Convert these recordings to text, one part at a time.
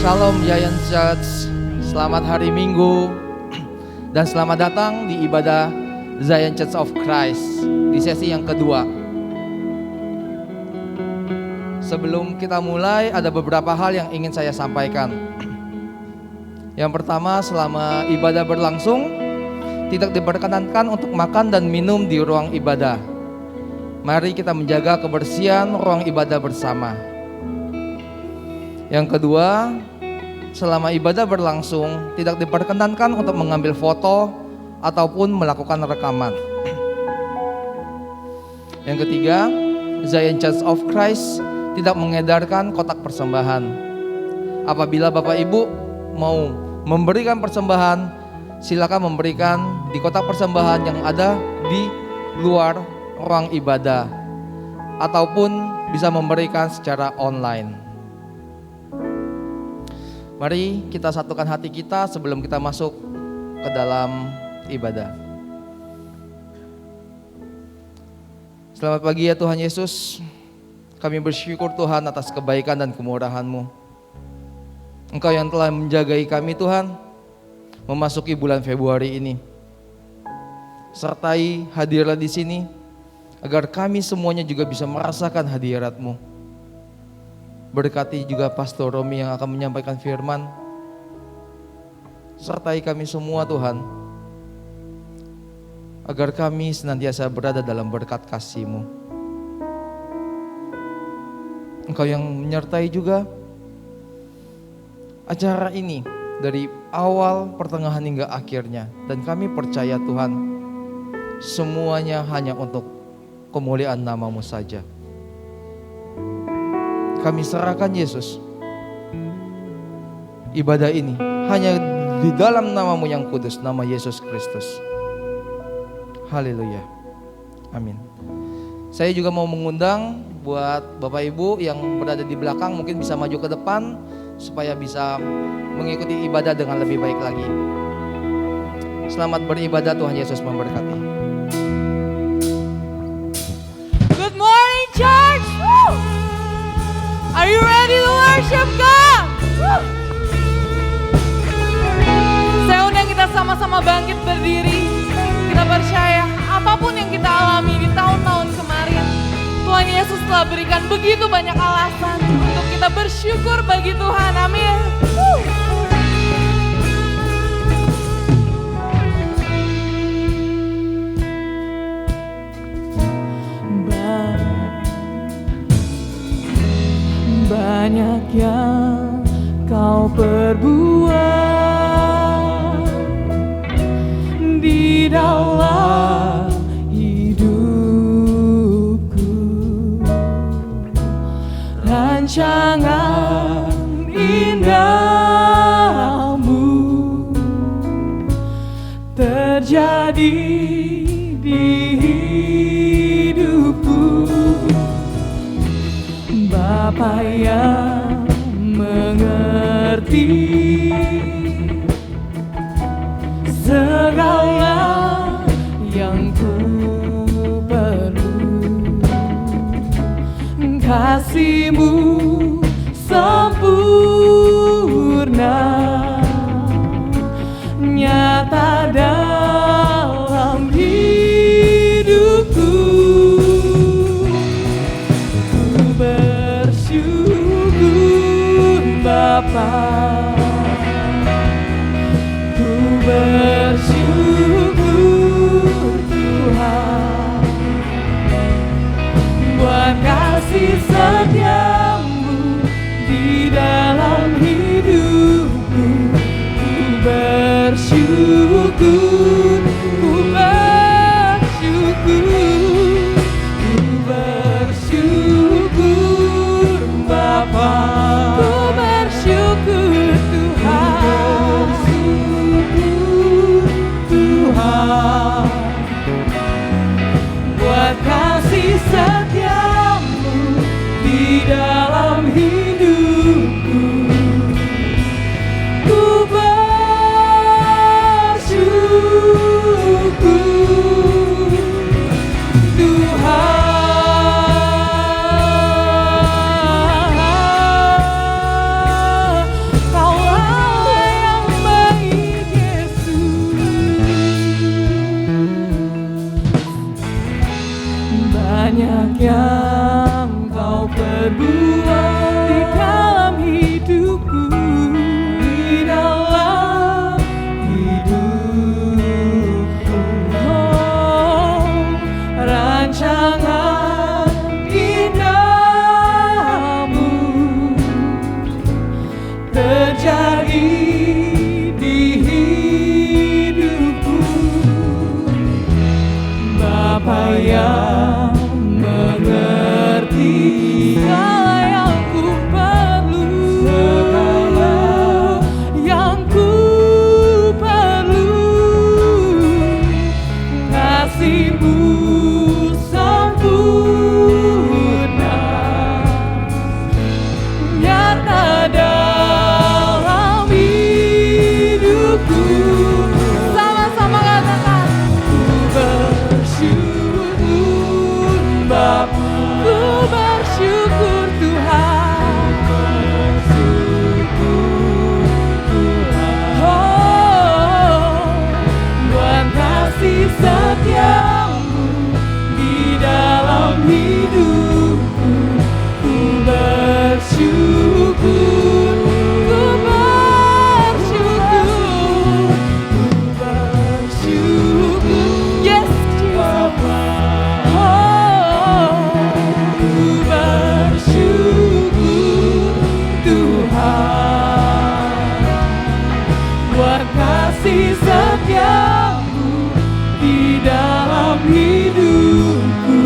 Shalom Giant Church, selamat hari Minggu dan selamat datang di ibadah Zion Church of Christ di sesi yang kedua. Sebelum kita mulai, ada beberapa hal yang ingin saya sampaikan. Yang pertama, selama ibadah berlangsung, tidak diperkenankan untuk makan dan minum di ruang ibadah. Mari kita menjaga kebersihan ruang ibadah bersama. Yang kedua, selama ibadah berlangsung, tidak diperkenankan untuk mengambil foto ataupun melakukan rekaman. Yang ketiga, Zion Church of Christ tidak mengedarkan kotak persembahan. Apabila Bapak Ibu mau memberikan persembahan, silakan memberikan di kotak persembahan yang ada di luar ruang ibadah, ataupun bisa memberikan secara online. Mari kita satukan hati kita sebelum kita masuk ke dalam ibadah. Selamat pagi ya Tuhan Yesus. Kami bersyukur Tuhan atas kebaikan dan kemurahan-Mu. Engkau yang telah menjagai kami Tuhan, memasuki bulan Februari ini. Sertai hadirlah di sini, agar kami semuanya juga bisa merasakan hadirat-Mu. Berkati juga Pastor Romi yang akan menyampaikan firman. Sertai kami semua Tuhan, agar kami senantiasa berada dalam berkat kasih-Mu. Engkau yang menyertai juga acara ini dari awal, pertengahan hingga akhirnya. Dan kami percaya Tuhan, semuanya hanya untuk kemuliaan nama-Mu saja. Kami serahkan Yesus, ibadah ini hanya di dalam nama-Mu yang kudus, nama Yesus Kristus. Haleluya, amin. Saya juga mau mengundang buat Bapak Ibu yang berada di belakang, mungkin bisa maju ke depan supaya bisa mengikuti ibadah dengan lebih baik lagi. Selamat beribadah, Tuhan Yesus memberkati. Good morning, church. Woo! Are you ready to worship God? Woo! Saya undang kita sama-sama bangkit berdiri. Kita percaya apapun yang kita alami di tahun-tahun kemarin, Tuhan Yesus telah berikan begitu banyak alasan untuk kita bersyukur bagi Tuhan. Amin. Woo! Banyak yang kau perbuat di dalam hidupku. Rancangan indahmu terjadi di hidupku. Bapa yang mengerti segala yang ku perlu, kasih-Mu sempurna nyata dalam hidupku. Bapa, ku bersyukur Tuhan buat kasih setia-Mu di dalam banyak yang kau perbuat di dalam hidupku, di dalam hidupku. Oh, rancangan indahmu terjadi di hidupku. Bapa yang mengerti segala yang ku perlu, segala yang ku perlu. Kasih-Mu sempurna nyata dalam hidupku. Sama-sama katakan, ku bersyukur Bapa, ku bersyukur Tuhan, bersyukur Tuhan. Oh, buat kasih setiamu di dalam hidupku. Ku bersyukur, ku bersyukur, ku bersyukur. Yes, Jesus. Oh, ku bersyukur Tuhan, buat kasih setiamu di dalam hidupku.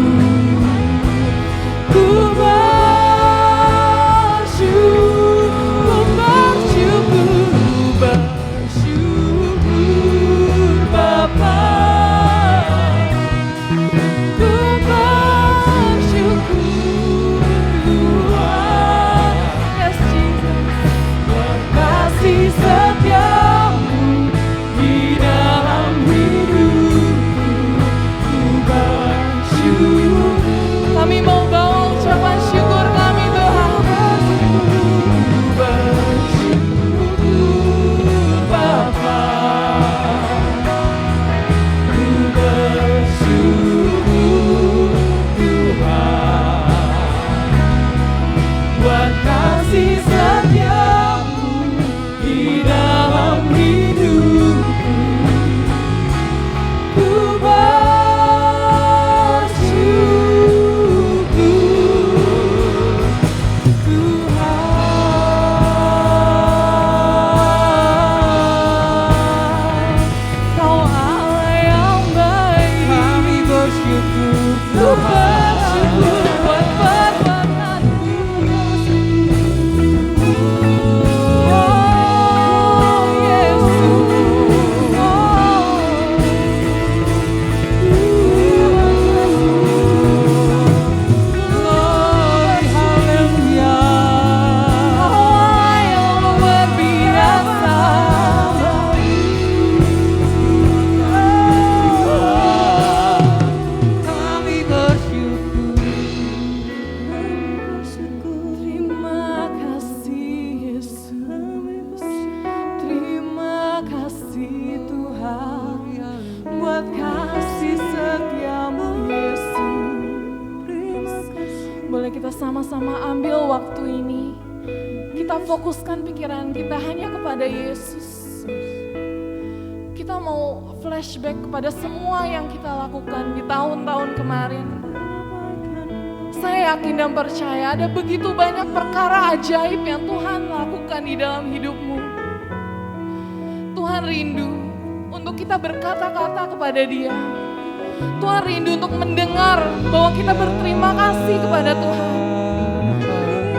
Ku bersyukur Bapa, ku bersyukur Tuhan. Yes, Jesus. Kasih setiamu di dalam hidupku. Ku bersyukur. Kami mau bawa ucapan syukur kami Tuhan. Ku bersyukur Bapa, ku bersyukur Tuhan, buat kasih setiamu di dalam hidupku. Ku bersyukur Tuhan, Kau Allah yang baik. Kami bersyukur Tuhan, bersyukur buat perbuatanmu. Oh Yesus, Glory, haleluya. Allah yang luar biasa. Kami bersyukur. Terima kasih Yesus, terima kasih Tuhan, buat kasih setiamu Yesus. Boleh kita sama-sama ambil waktu ini, kita fokuskan pikiran kita hanya kepada Yesus. Kita mau flashback kepada semua yang kita lakukan di tahun-tahun kemarin. Saya yakin dan percaya ada begitu banyak perkara ajaib yang Tuhan lakukan di dalam hidupmu. Tuhan rindu untuk kita berkata-kata kepada Dia. Tuhan rindu untuk mendengar bahwa kita berterima kasih kepada Tuhan.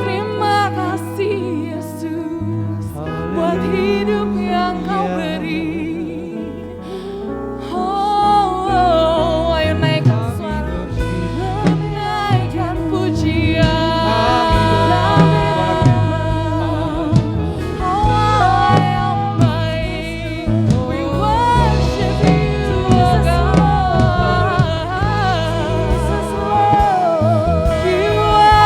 Terima kasih Yesus buat hidup yang Kau beri. Oh, ayo naikkan suara, naikkan pujian. Allah yang baik, we worship You, oh God. You are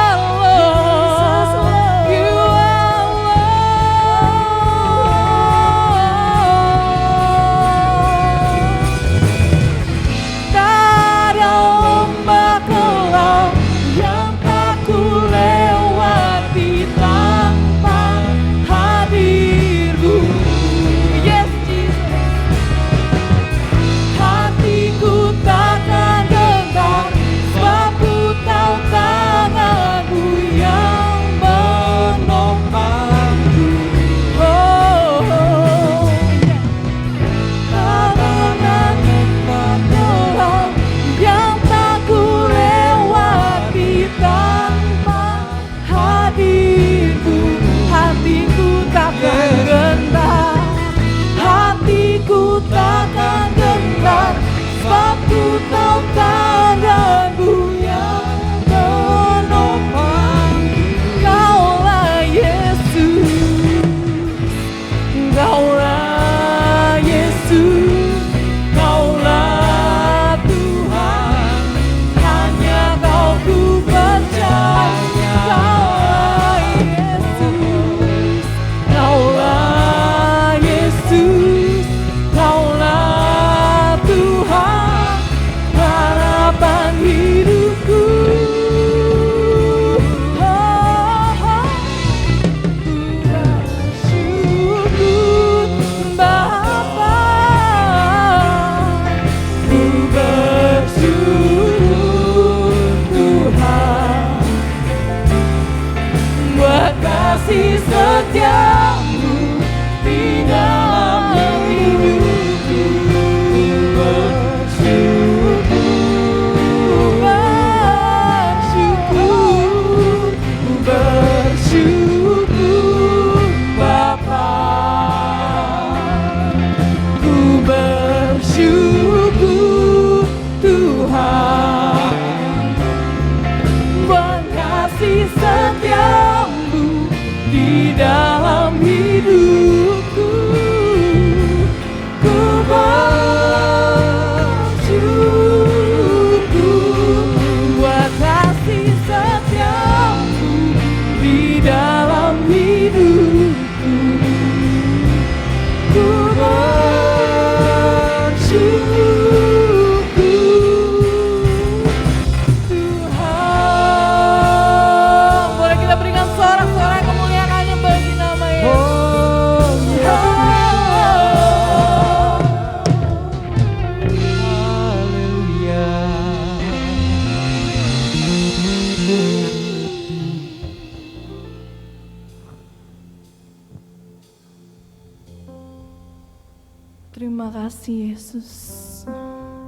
Terima kasih Yesus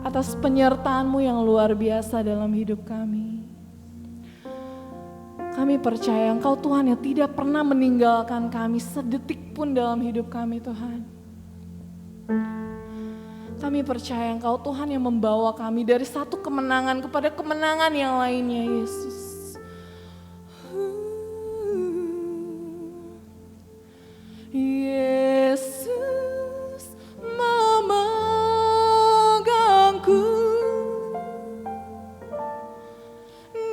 atas penyertaan-Mu yang luar biasa dalam hidup kami. Kami percaya Engkau Tuhan yang tidak pernah meninggalkan kami sedetik pun dalam hidup kami Tuhan. Kami percaya Engkau Tuhan yang membawa kami dari satu kemenangan kepada kemenangan yang lainnya Yesus. Yesus memegangku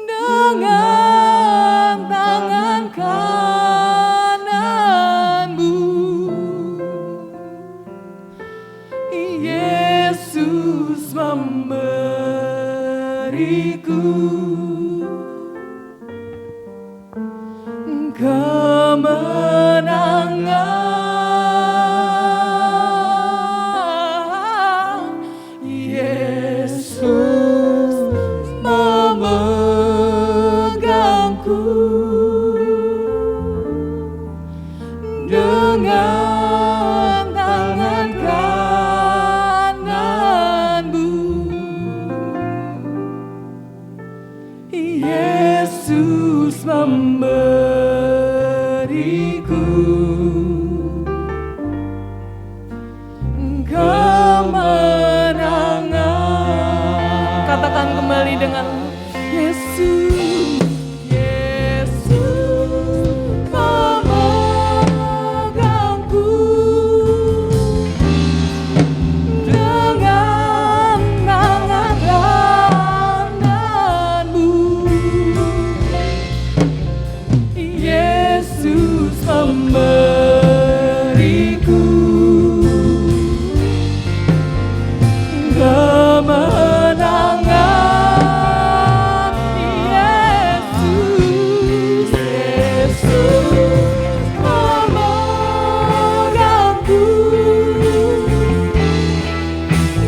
dengan tangan kananmu. Yesus memberiku kemenangan. Yesus memegangku dengan tangan kananmu. Yesus memberiku kemenangan. Katakan kembali dengan Yesus. Yesus memegangku dengan tangan kananmu. Yesus memberiku kemenangan. Yesus, Yesus memegangku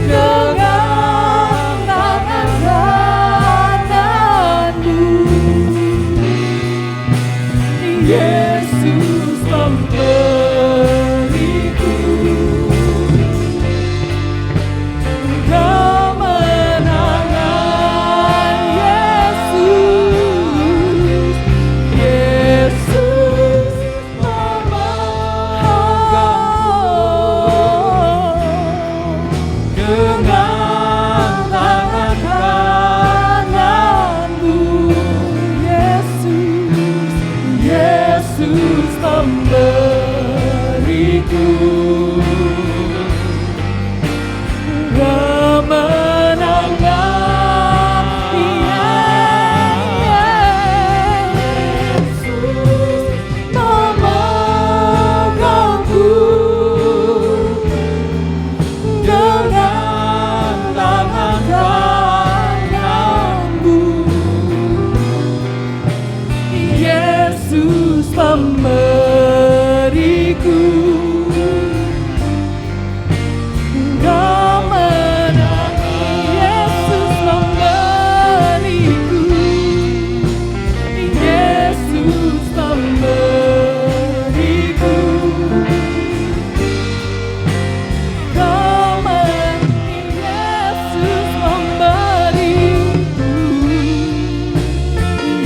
dengan tangan kananmu. Yesus memberiku kemenangan. Yesus, Yesus memegangku dengan tangan kananmu. Yesus, Yesus memberiku kemenangan. Yesus memegangku dengan tangan kananmu. Yesus memberiku kemenangan. Yesus memberiku. Yesus memberiku kemenangan. Yesus memberiku.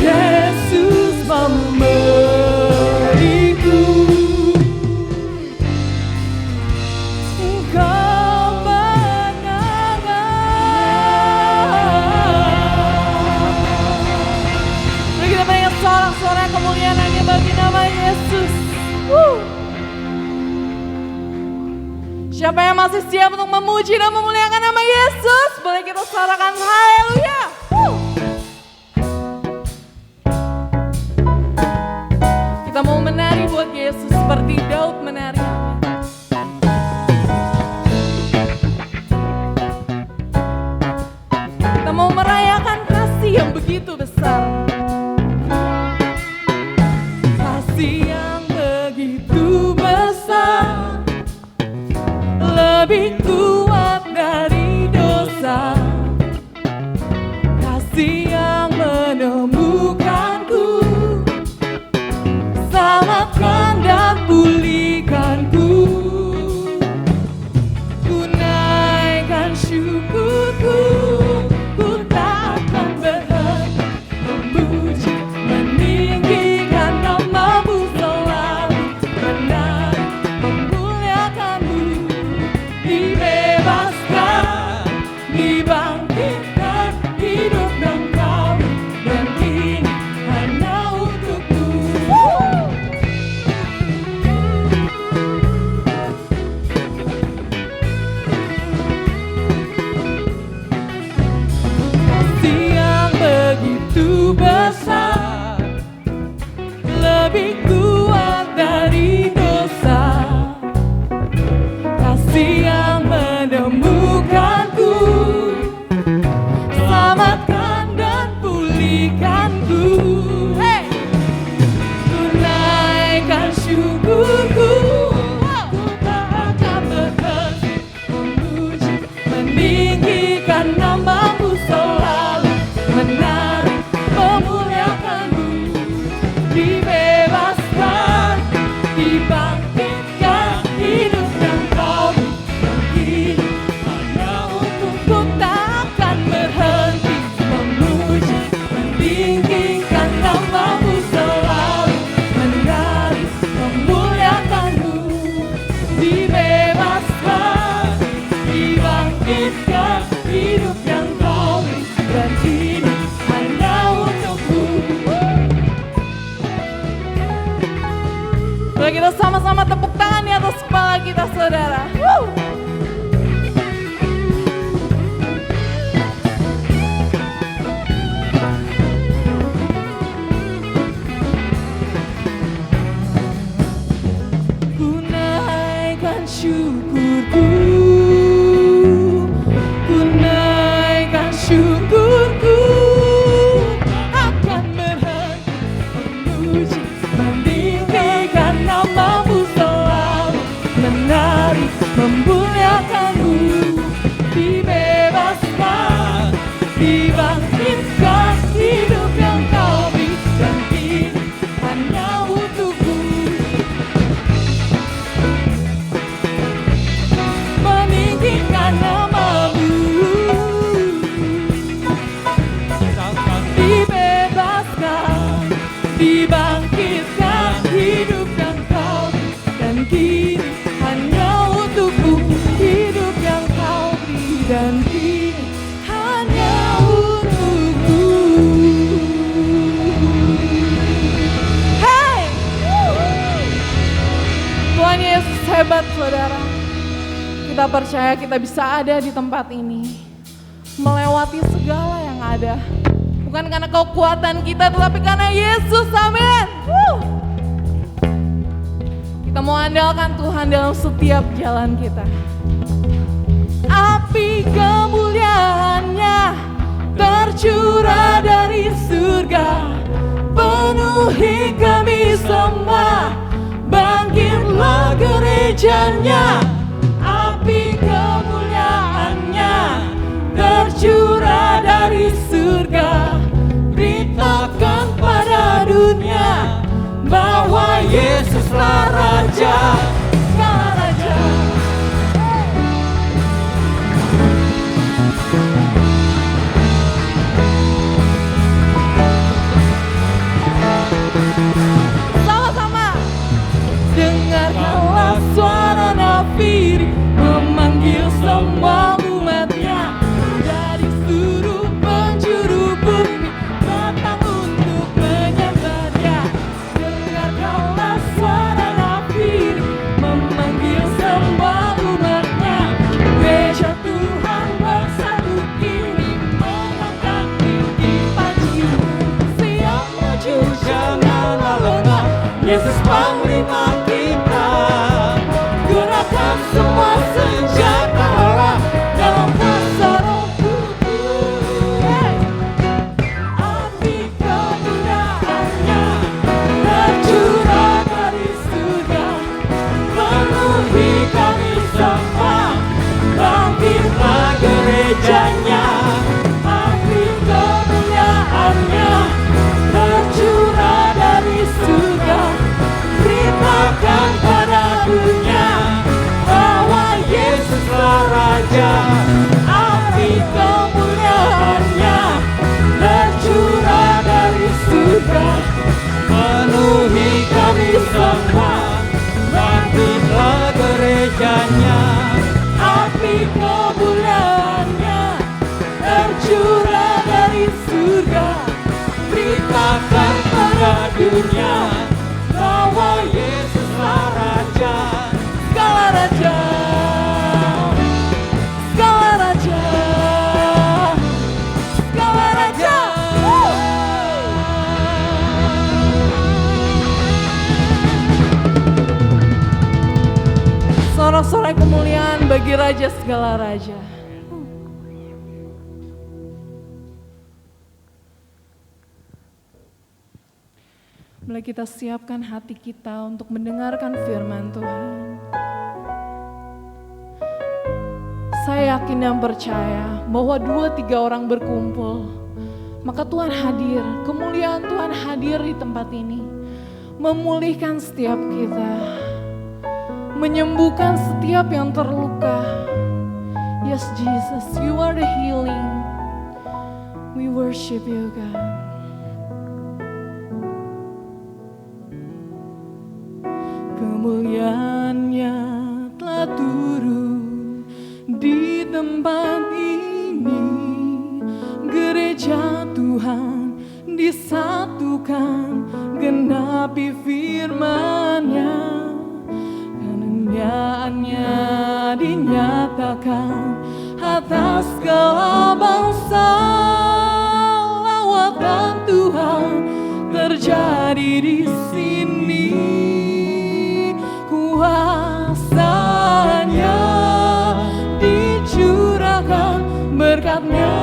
Yesus memberiku kemenangan. Mari kita berikan sorak-sorai kemuliaan hanya bagi nama Yesus. Siapa yang masih siap untuk memuji dan memuliakan nama Yesus? Boleh kita sorakan haleluya. Kita mau menari buat Yesus seperti Daud menari. Kita mau merayakan kasih yang begitu besar. Kasih yang begitu besar, lebih kuat dari dosa. Kasih yang menemukanku, selamatkan dan pulihkan besar, lebih kuat dari dosa. Kasih yang menemukanku, selamatkan dan pulihkanku. Hey! Tunaikan syukurku, ku tak akan berhenti memuji, meninggikan namamu selalu, menari, memuliakanmu. Dibebaskan, dibangkitkan, hidup yang kau beri. Hanya untukku tak akan berhenti memuji, meninggikan namamu selalu, menari, memuliakanmu. Dibebaskan, dibangkitkan, hidup yang kau beri. Dan ini hanya untukku. Mari kita sama-sama tepuk tangan di atas kepala kita, saudara. Ku naikkan syukurku, ku naikkan syukurku, akan berhenti memuji, meninggikan namamu selalu, menari, memuliakanmu. Dibebaskan, dibangkitkan, hidup yang kau beri. Dan ini hanya untukku, meninggikan namamu. Dibebaskan, dibangkitkan, hidup yang kau beri. Dan kini hanya untukku, hidup yang kau beri. Dan kini hanya untukku. Hey! Tuhan Yesus hebat, saudara. Kita percaya kita bisa ada di tempat ini, melewati segala yang ada. Bukan karena kekuatan kita, tetapi karena Yesus, amin. Kita mau andalkan Tuhan dalam setiap jalan kita. Api kemuliaannya tercurah dari surga, penuhi kami semua, bangkitlah gerejanya. Api kemuliaannya tercurah dari surga, beritakan pada dunia bahwa Yesuslah Raja, segala Raja. Sama-sama dengarkanlah suara nafiri memanggil semua umatnya dari seluruh penjuru bumi, datang untuk menyembahnya. Dengarkanlah suara nafiri memanggil semua umatnya. Gereja Tuhan bersatu kini mengangkat tinggi paji, siap maju janganlah lengah. Yesus Panglima kita, gerakan semua senjata Allah dalam kuasa Roh Kudus. Api kemuliaannya tercurah dari surga, penuhi kami semua, bangkitlah gerejanya. Api kemuliaannya tercurah dari surga, beritakan pada dunia bahwa Yesuslah Raja. Api kemuliaannya tercurah dari surga, penuhi kami semua, bangkitlah gerejanya. Api kemuliaannya tercurah dari surga, beritakan pada dunia bahwa Yesuslah Raja, segala Raja, segala Raja, segala Raja. sorak kemuliaan bagi Raja segala Raja. Mulai kita siapkan hati kita untuk mendengarkan firman Tuhan. Saya yakin dan percaya bahwa 2-3 orang berkumpul, maka Tuhan hadir, kemuliaan Tuhan hadir di tempat ini. Memulihkan setiap kita, menyembuhkan setiap yang terluka. Yes Jesus, you are the healing. We worship you God. Kemuliaan-Nya telah turun di tempat ini. Gereja Tuhan disatukan, genapi firman-Nya. Kemuliaan-Nya dinyatakan atas segala bangsa. Lawatan Tuhan terjadi di sini. Kuasa-Nya dicurahkan, berkat-Nya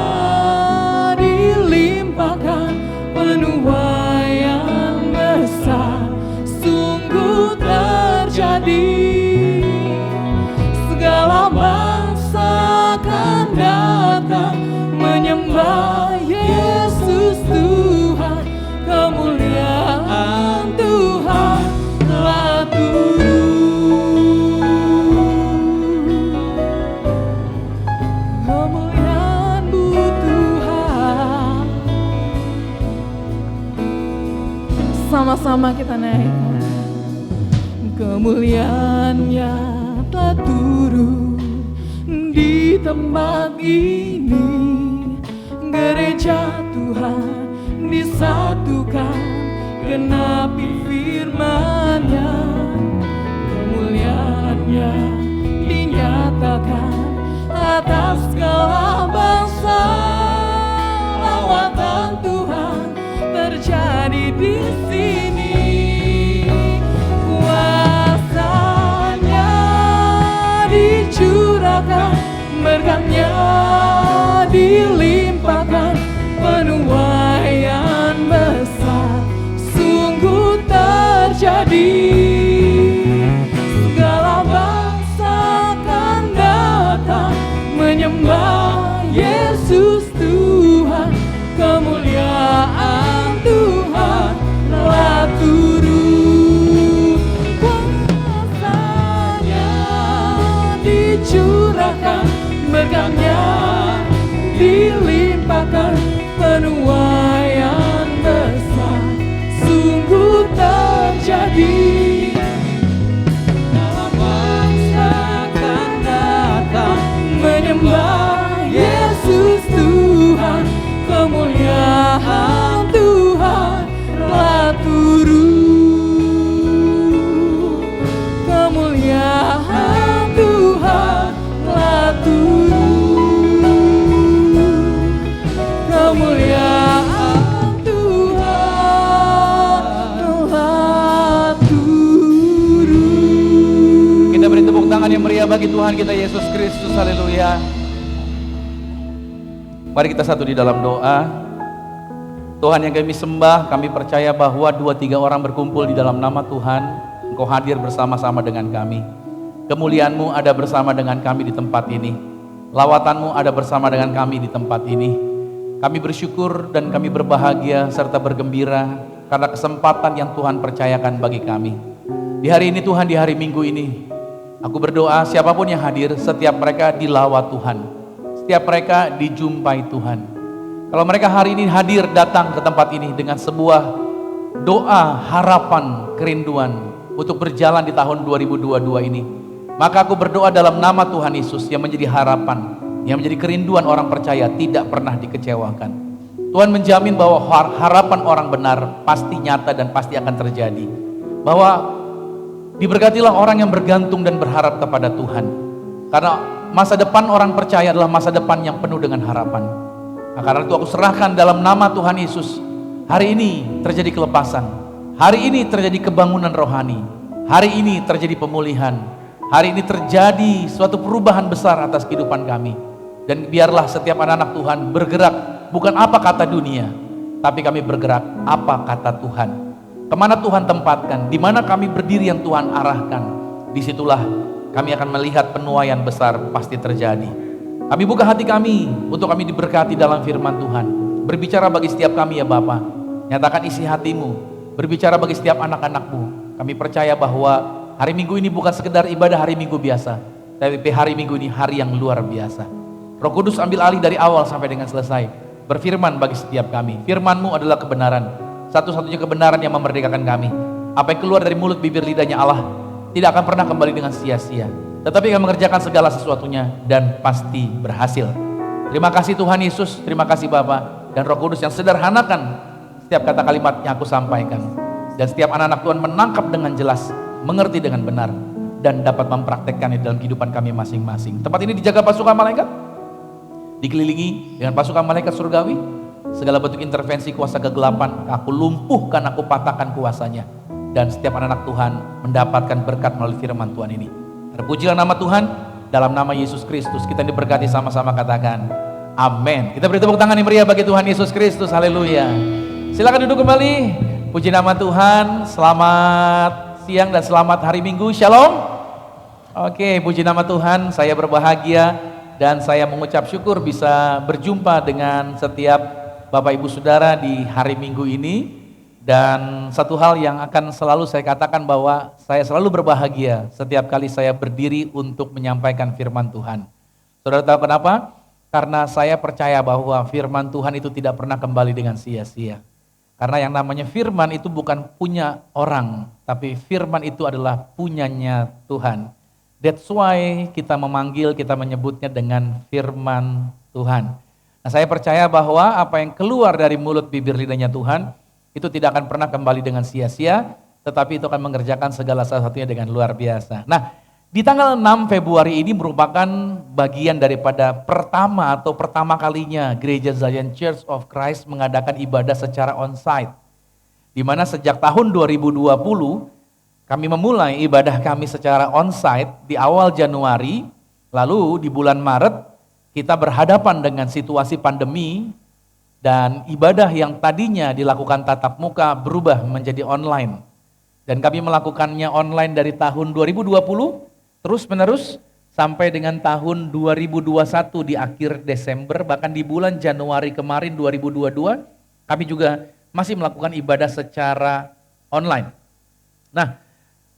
dilimpahkan, penuaian besar sungguh terjadi. Segala bangsa akan datang menyembah Yesus Tuhan. Kemuliaan Tuhan telah turun. Sama-sama kita naikkan. Kemuliaan-Nya telah turun di tempat ini. Gereja Tuhan disatukan, genapi firman-Nya. Kemuliaan-Nya dinyatakan atas segala bangsa. Lawatan Tuhan terjadi di sini. Kuasa-Nya dicurahkan, berkat-Nya dilimpahkan, penuaian besar sungguh terjadi. Segala bangsa akan datang menyembah Yesus Tuhan. Kemuliaan Tuhan telah turun. Kuasa-Nya dicurahkan, berkat-Nya dilimpahkan, penuaian besar sungguh terjadi. Segala bangsa akan datang menyembah Yesus Tuhan. Kemuliaan Tuhan telah turun. Kemuliaan Tuhan telah turun. Kemuliaan Tuhan telah turun. Kita beri tepuk tangan yang meriah bagi Tuhan kita Yesus Kristus. Haleluya. Mari kita satu di dalam doa. Tuhan yang kami sembah, kami percaya bahwa 2-3 orang berkumpul di dalam nama Tuhan, Engkau hadir bersama-sama dengan kami. Kemuliaan-Mu ada bersama dengan kami di tempat ini. Lawatan-Mu ada bersama dengan kami di tempat ini. Kami bersyukur dan kami berbahagia serta bergembira karena kesempatan yang Tuhan percayakan bagi kami. Di hari ini Tuhan, di hari Minggu ini, aku berdoa siapapun yang hadir, setiap mereka dilawat Tuhan. Setiap mereka dijumpai Tuhan. Kalau mereka hari ini hadir datang ke tempat ini dengan sebuah doa, harapan, kerinduan untuk berjalan di tahun 2022 ini, maka aku berdoa dalam nama Tuhan Yesus yang menjadi harapan, yang menjadi kerinduan orang percaya tidak pernah dikecewakan. Tuhan menjamin bahwa harapan orang benar pasti nyata dan pasti akan terjadi. Bahwa diberkatilah orang yang bergantung dan berharap kepada Tuhan. Karena masa depan orang percaya adalah masa depan yang penuh dengan harapan. Nah, karena itu aku serahkan dalam nama Tuhan Yesus. Hari ini terjadi kelepasan. Hari ini terjadi kebangunan rohani. Hari ini terjadi pemulihan. hari ini terjadi suatu perubahan besar atas kehidupan kami. Dan biarlah setiap anak-anak Tuhan bergerak bukan apa kata dunia, tapi kami bergerak apa kata Tuhan. Kemana Tuhan tempatkan, di mana kami berdiri yang Tuhan arahkan, disitulah kami akan melihat penuaian besar pasti terjadi. Kami buka hati kami untuk kami diberkati dalam firman Tuhan. Berbicara bagi setiap kami ya Bapa, nyatakan isi hatimu, berbicara bagi setiap anak-anakmu. Kami percaya bahwa hari Minggu ini bukan sekedar ibadah hari Minggu biasa, tapi hari Minggu ini hari yang luar biasa. Roh Kudus ambil alih dari awal sampai dengan selesai. Berfirman bagi setiap kami. Firman-Mu adalah kebenaran. Satu-satunya kebenaran yang memerdekakan kami. Apa yang keluar dari mulut bibir lidahnya Allah tidak akan pernah kembali dengan sia-sia, tetapi akan mengerjakan segala sesuatunya dan pasti berhasil. Terima kasih Tuhan Yesus, terima kasih Bapa dan Roh Kudus yang sederhanakan setiap kata kalimat yang aku sampaikan. Dan setiap anak-anak Tuhan menangkap dengan jelas, mengerti dengan benar, dan dapat mempraktekkannya dalam kehidupan kami masing-masing. Tempat ini dijaga pasukan malaikat, dikelilingi dengan pasukan malaikat surgawi. Segala bentuk intervensi kuasa kegelapan aku lumpuhkan, aku patahkan kuasanya. Dan setiap anak-anak Tuhan mendapatkan berkat melalui firman Tuhan ini. Terpujilah nama Tuhan, dalam nama Yesus Kristus kita diberkati, sama-sama katakan amin. Kita beri tepuk tangan yang meriah bagi Tuhan Yesus Kristus, haleluya. Silakan duduk kembali. Puji nama Tuhan. Selamat siang dan selamat hari Minggu. Shalom. Oke, puji nama Tuhan. Saya berbahagia dan saya mengucap syukur bisa berjumpa dengan setiap Bapak Ibu Saudara di hari Minggu ini. Dan satu hal yang akan selalu saya katakan bahwa saya selalu berbahagia setiap kali saya berdiri untuk menyampaikan firman Tuhan. Saudara tahu kenapa? Karena saya percaya bahwa firman Tuhan itu tidak pernah kembali dengan sia-sia. Karena yang namanya firman itu bukan punya orang, tapi firman itu adalah punyanya Tuhan. That's why kita memanggil, kita menyebutnya dengan firman Tuhan. Nah, saya percaya bahwa apa yang keluar dari mulut bibir lidahnya Tuhan itu tidak akan pernah kembali dengan sia-sia, tetapi itu akan mengerjakan segala sesuatunya dengan luar biasa. Nah, di tanggal 6 Februari ini merupakan bagian daripada pertama kalinya Gereja Zion Church of Christ mengadakan ibadah secara on-site. Di mana sejak tahun 2020 kami memulai ibadah kami secara on-site di awal Januari, lalu di bulan Maret kita berhadapan dengan situasi pandemi dan ibadah yang tadinya dilakukan tatap muka berubah menjadi online. Dan kami melakukannya online dari tahun 2020 terus menerus sampai dengan tahun 2021 di akhir Desember, bahkan di bulan Januari kemarin 2022 kami juga masih melakukan ibadah secara online. Nah,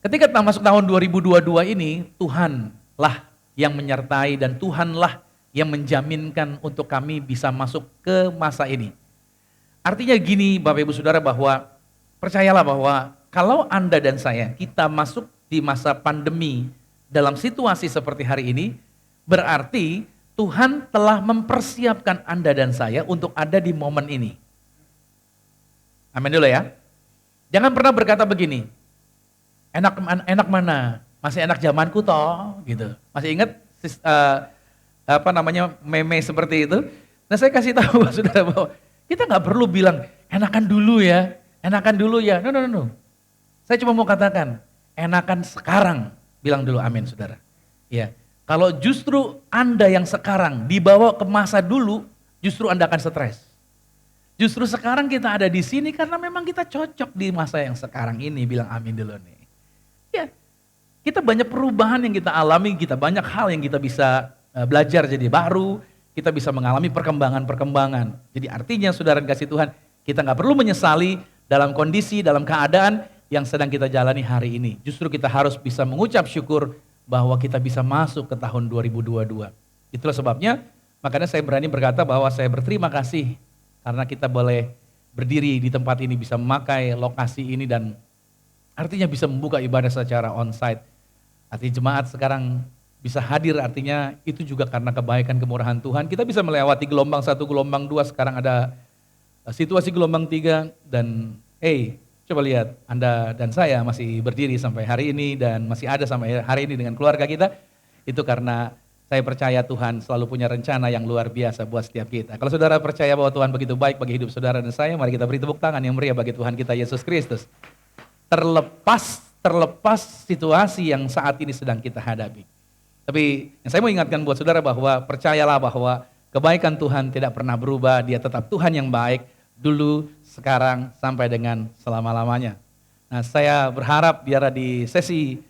ketika masuk tahun 2022 ini, Tuhanlah yang menyertai dan Tuhanlah yang menjaminkan untuk kami bisa masuk ke masa ini. Artinya gini Bapak Ibu Saudara, bahwa percayalah bahwa kalau Anda dan saya, kita masuk di masa pandemi dalam situasi seperti hari ini, berarti Tuhan telah mempersiapkan Anda dan saya untuk ada di momen ini. Amin dulu ya. Jangan pernah berkata begini, enak mana, masih enak zamanku toh, gitu. Masih ingat meme seperti itu? Nah, saya kasih tahu Saudara bahwa kita nggak perlu bilang enakan dulu ya. No. Saya cuma mau katakan enakan sekarang. Bilang dulu amin Saudara. Ya. Kalau justru Anda yang sekarang dibawa ke masa dulu, justru Anda akan stres. Justru sekarang kita ada di sini karena memang kita cocok di masa yang sekarang ini. Bilang amin dulu nih. Ya. Kita banyak perubahan yang kita alami, kita banyak hal yang kita bisa belajar jadi baru, kita bisa mengalami perkembangan-perkembangan. Jadi artinya Saudara kasih Tuhan, kita nggak perlu menyesali dalam kondisi, dalam keadaan yang sedang kita jalani hari ini. Justru kita harus bisa mengucap syukur bahwa kita bisa masuk ke tahun 2022. Itulah sebabnya, makanya saya berani berkata bahwa saya berterima kasih karena kita boleh berdiri di tempat ini, bisa memakai lokasi ini dan artinya bisa membuka ibadah secara on-site. Artinya jemaat sekarang bisa hadir, artinya itu juga karena kebaikan kemurahan Tuhan. Kita bisa melewati gelombang 1, gelombang 2, sekarang ada situasi gelombang 3 dan coba lihat Anda dan saya masih berdiri sampai hari ini dan masih ada sampai hari ini dengan keluarga kita. Itu karena saya percaya Tuhan selalu punya rencana yang luar biasa buat setiap kita. Kalau Saudara percaya bahwa Tuhan begitu baik bagi hidup Saudara dan saya, mari kita beri tepuk tangan yang meriah bagi Tuhan kita Yesus Kristus. Terlepas terlepas situasi yang saat ini sedang kita hadapi. Tapi yang saya mau ingatkan buat saudara bahwa percayalah bahwa kebaikan Tuhan tidak pernah berubah, dia tetap Tuhan yang baik dulu, sekarang, sampai dengan selama-lamanya. Nah, saya berharap biar di sesi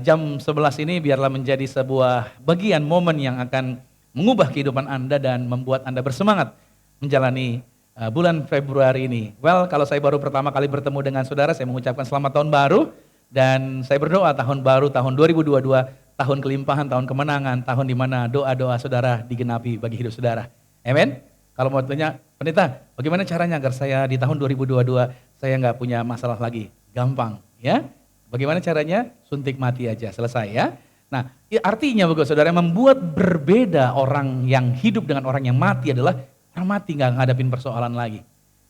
jam 11 ini biarlah menjadi sebuah bagian momen yang akan mengubah kehidupan Anda dan membuat Anda bersemangat menjalani bulan Februari ini. Well, kalau saya baru pertama kali bertemu dengan saudara, saya mengucapkan selamat tahun baru dan saya berdoa tahun baru, tahun 2022, tahun kelimpahan, tahun kemenangan, tahun di mana doa-doa saudara digenapi bagi hidup saudara. Amin. Kalau mau tanya, pendeta, bagaimana caranya agar saya di tahun 2022 saya nggak punya masalah lagi? Gampang, ya. Bagaimana caranya? Suntik mati aja, selesai ya. Nah, artinya bagus saudara, membuat berbeda orang yang hidup dengan orang yang mati adalah orang mati nggak ngadapin persoalan lagi.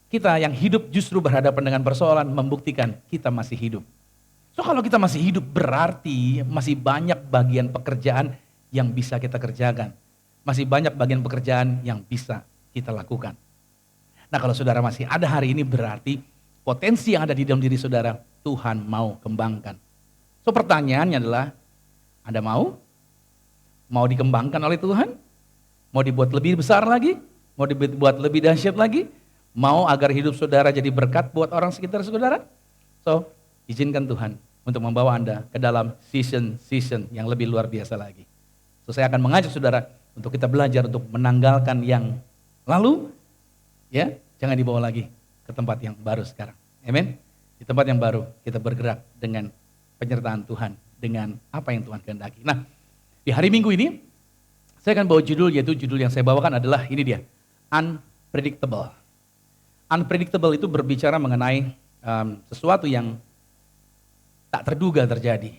Kita yang hidup justru berhadapan dengan persoalan, membuktikan kita masih hidup. So kalau kita masih hidup berarti masih banyak bagian pekerjaan yang bisa kita kerjakan. Masih banyak bagian pekerjaan yang bisa kita lakukan. Nah kalau saudara masih ada hari ini berarti potensi yang ada di dalam diri saudara Tuhan mau kembangkan. So pertanyaannya adalah, Anda mau? Mau dikembangkan oleh Tuhan? Mau dibuat lebih besar lagi? Mau dibuat lebih dahsyat lagi? Mau agar hidup saudara jadi berkat buat orang sekitar saudara? So izinkan Tuhan untuk membawa Anda ke dalam season yang lebih luar biasa lagi. So saya akan mengajak saudara untuk kita belajar untuk menanggalkan yang lalu, ya, jangan dibawa lagi ke tempat yang baru sekarang. Amin. Di tempat yang baru kita bergerak dengan penyertaan Tuhan, dengan apa yang Tuhan kehendaki. Nah, di hari Minggu ini saya akan bawa judul, yaitu judul yang saya bawakan adalah ini dia, unpredictable. Unpredictable itu berbicara mengenai sesuatu yang tak terduga terjadi.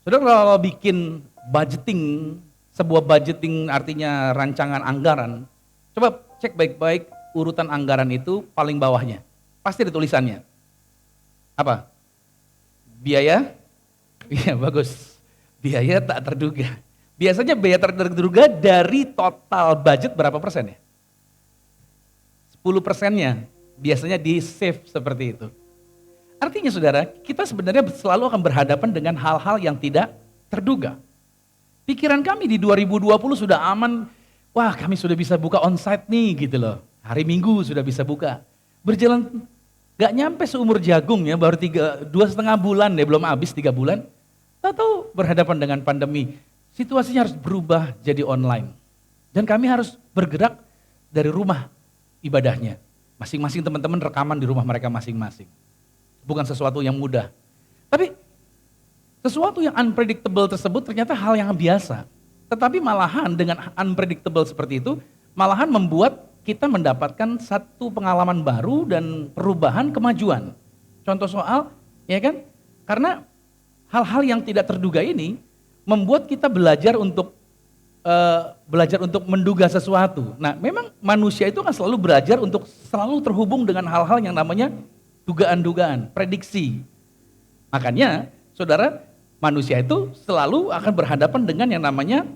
Saudara kalau bikin budgeting, sebuah budgeting artinya rancangan anggaran, coba cek baik-baik urutan anggaran itu paling bawahnya. Pasti ada tulisannya. Apa? Biaya? Iya bagus. Biaya tak terduga. Biasanya biaya tak terduga dari total budget berapa persen ya? 10%-nya biasanya di save seperti itu. Artinya saudara, kita sebenarnya selalu akan berhadapan dengan hal-hal yang tidak terduga. Pikiran kami di 2020 sudah aman, wah kami sudah bisa buka onsite nih gitu loh. Hari Minggu sudah bisa buka. Berjalan gak nyampe seumur jagung ya, baru 2,5 bulan deh, belum habis 3 bulan. Tahu berhadapan dengan pandemi, situasinya harus berubah jadi online. Dan kami harus bergerak dari rumah ibadahnya. Masing-masing teman-teman rekaman di rumah mereka masing-masing. Bukan sesuatu yang mudah. Tapi sesuatu yang unpredictable tersebut ternyata hal yang biasa. Tetapi malahan dengan unpredictable seperti itu, malahan membuat kita mendapatkan satu pengalaman baru dan perubahan kemajuan. Contoh soal, ya kan? Karena hal-hal yang tidak terduga ini membuat kita belajar untuk menduga sesuatu. Nah, memang manusia itu kan selalu belajar untuk selalu terhubung dengan hal-hal yang namanya dugaan-dugaan, prediksi. Makanya, saudara, manusia itu selalu akan berhadapan dengan yang namanya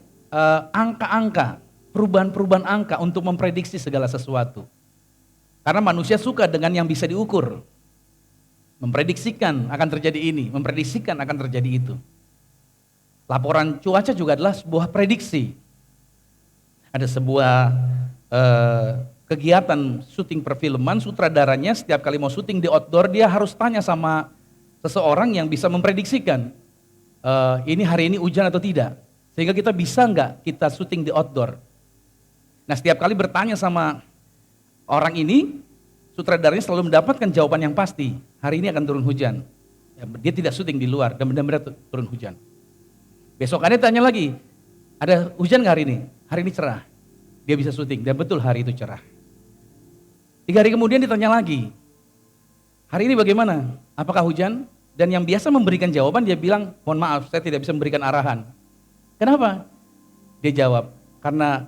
angka-angka. Perubahan-perubahan angka untuk memprediksi segala sesuatu. Karena manusia suka dengan yang bisa diukur. Memprediksikan akan terjadi ini, memprediksikan akan terjadi itu. Laporan cuaca juga adalah sebuah prediksi. Ada sebuah kegiatan syuting perfilman, sutradaranya setiap kali mau syuting di outdoor, dia harus tanya sama seseorang yang bisa memprediksikan. Ini hari ini hujan atau tidak. Sehingga kita bisa nggak kita syuting di outdoor. Nah setiap kali bertanya sama orang ini, sutradaranya selalu mendapatkan jawaban yang pasti. Hari ini akan turun hujan. Ya, dia tidak syuting di luar dan benar-benar turun hujan. Besokannya tanya lagi, ada hujan nggak hari ini? Hari ini cerah. Dia bisa syuting dan betul hari itu cerah. 3 hari kemudian ditanya lagi, hari ini bagaimana? Apakah hujan? Dan yang biasa memberikan jawaban dia bilang, mohon maaf saya tidak bisa memberikan arahan. Kenapa? Dia jawab, karena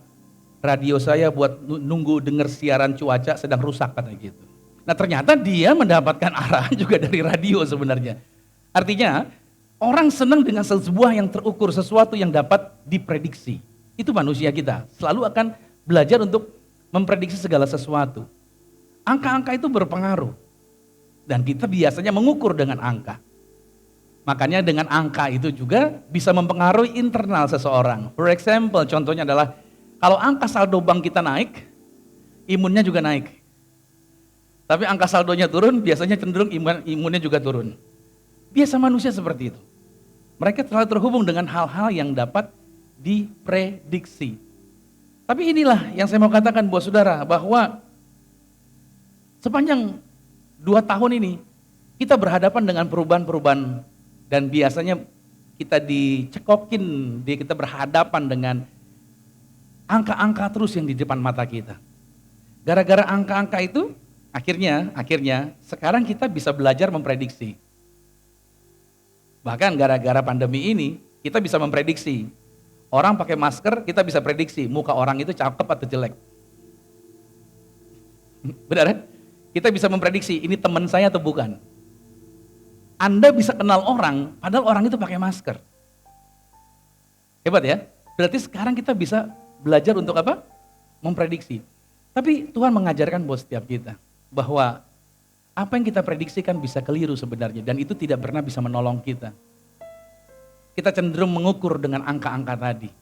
radio saya buat nunggu dengar siaran cuaca sedang rusak katanya gitu. Nah ternyata dia mendapatkan arahan juga dari radio sebenarnya. Artinya orang senang dengan sebuah yang terukur, sesuatu yang dapat diprediksi. Itu manusia kita, selalu akan belajar untuk memprediksi segala sesuatu. Angka-angka itu berpengaruh. Dan kita biasanya mengukur dengan angka. Makanya dengan angka itu juga bisa mempengaruhi internal seseorang. For example, contohnya adalah kalau angka saldo bank kita naik, imunnya juga naik. Tapi angka saldonya turun, biasanya cenderung imunnya juga turun. Biasa manusia seperti itu. Mereka terlalu terhubung dengan hal-hal yang dapat diprediksi. Tapi inilah yang saya mau katakan buat saudara, bahwa sepanjang 2 tahun ini, kita berhadapan dengan perubahan-perubahan. Dan biasanya kita dicekokin, kita berhadapan dengan angka-angka terus yang di depan mata kita. Gara-gara angka-angka itu, akhirnya sekarang kita bisa belajar memprediksi. Bahkan gara-gara pandemi ini, kita bisa memprediksi. Orang pakai masker, kita bisa prediksi muka orang itu cakep atau jelek. Benar ya? Kita bisa memprediksi ini teman saya atau bukan. Anda bisa kenal orang, padahal orang itu pakai masker. Hebat ya? Berarti sekarang kita bisa belajar untuk apa? Memprediksi. Tapi Tuhan mengajarkan buat setiap kita, bahwa apa yang kita prediksikan bisa keliru sebenarnya, dan itu tidak pernah bisa menolong kita. Kita cenderung mengukur dengan angka-angka tadi.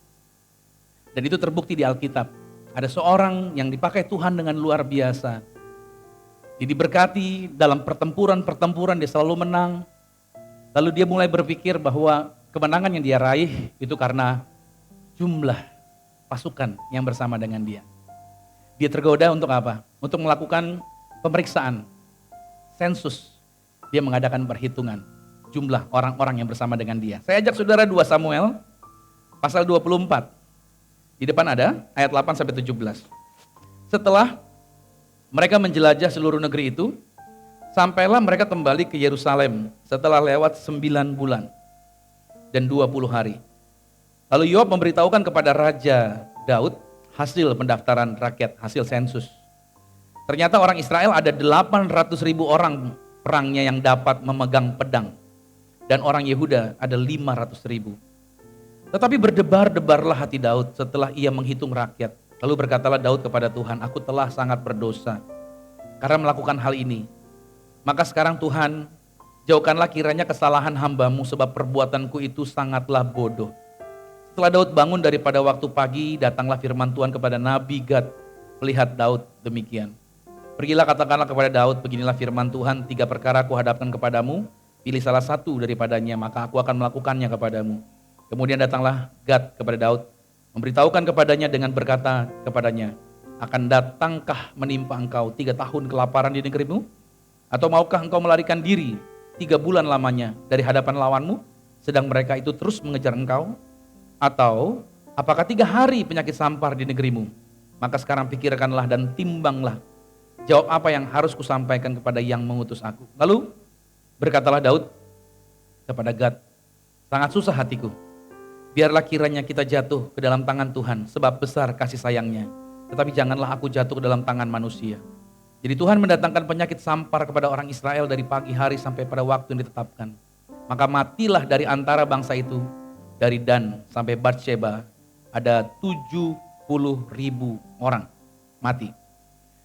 Dan itu terbukti di Alkitab. Ada seorang yang dipakai Tuhan dengan luar biasa. Dia diberkati dalam pertempuran dia selalu menang. Lalu dia mulai berpikir bahwa kemenangan yang dia raih itu karena jumlah pasukan yang bersama dengan dia. Dia tergoda untuk apa? Untuk melakukan pemeriksaan, sensus. Dia mengadakan perhitungan jumlah orang-orang yang bersama dengan dia. Saya ajak saudara 2 Samuel pasal 24. Di depan ada ayat 8 sampai 17. Setelah mereka menjelajah seluruh negeri itu, sampailah mereka kembali ke Yerusalem setelah lewat 9 bulan dan 20 hari. Lalu Yoab memberitahukan kepada Raja Daud hasil pendaftaran rakyat, hasil sensus. Ternyata orang Israel ada 800.000 orang perangnya yang dapat memegang pedang. Dan orang Yehuda ada 500.000. Tetapi berdebar-debarlah hati Daud setelah ia menghitung rakyat. Lalu berkatalah Daud kepada Tuhan, aku telah sangat berdosa karena melakukan hal ini. Maka sekarang Tuhan, jauhkanlah kiranya kesalahan hamba-Mu sebab perbuatanku itu sangatlah bodoh. Setelah Daud bangun daripada waktu pagi, datanglah firman Tuhan kepada Nabi Gad, melihat Daud demikian. Pergilah katakanlah kepada Daud, beginilah firman Tuhan, 3 perkara aku hadapkan kepadamu, pilih salah satu daripadanya, maka aku akan melakukannya kepadamu. Kemudian datanglah Gad kepada Daud, memberitahukan kepadanya dengan berkata kepadanya, akan datangkah menimpa engkau 3 tahun kelaparan di negerimu? Atau maukah engkau melarikan diri 3 bulan lamanya dari hadapan lawanmu, sedang mereka itu terus mengejar engkau? Atau apakah 3 hari penyakit sampar di negerimu? Maka sekarang pikirkanlah dan timbanglah, jawab apa yang harus kusampaikan kepada yang mengutus aku. Lalu berkatalah Daud kepada Gad, sangat susah hatiku. Biarlah kiranya kita jatuh ke dalam tangan Tuhan, sebab besar kasih sayangnya. Tetapi janganlah aku jatuh ke dalam tangan manusia. Jadi Tuhan mendatangkan penyakit sampar kepada orang Israel dari pagi hari sampai pada waktu yang ditetapkan. Maka matilah dari antara bangsa itu, dari Dan sampai Batsheba, ada 70.000 orang mati.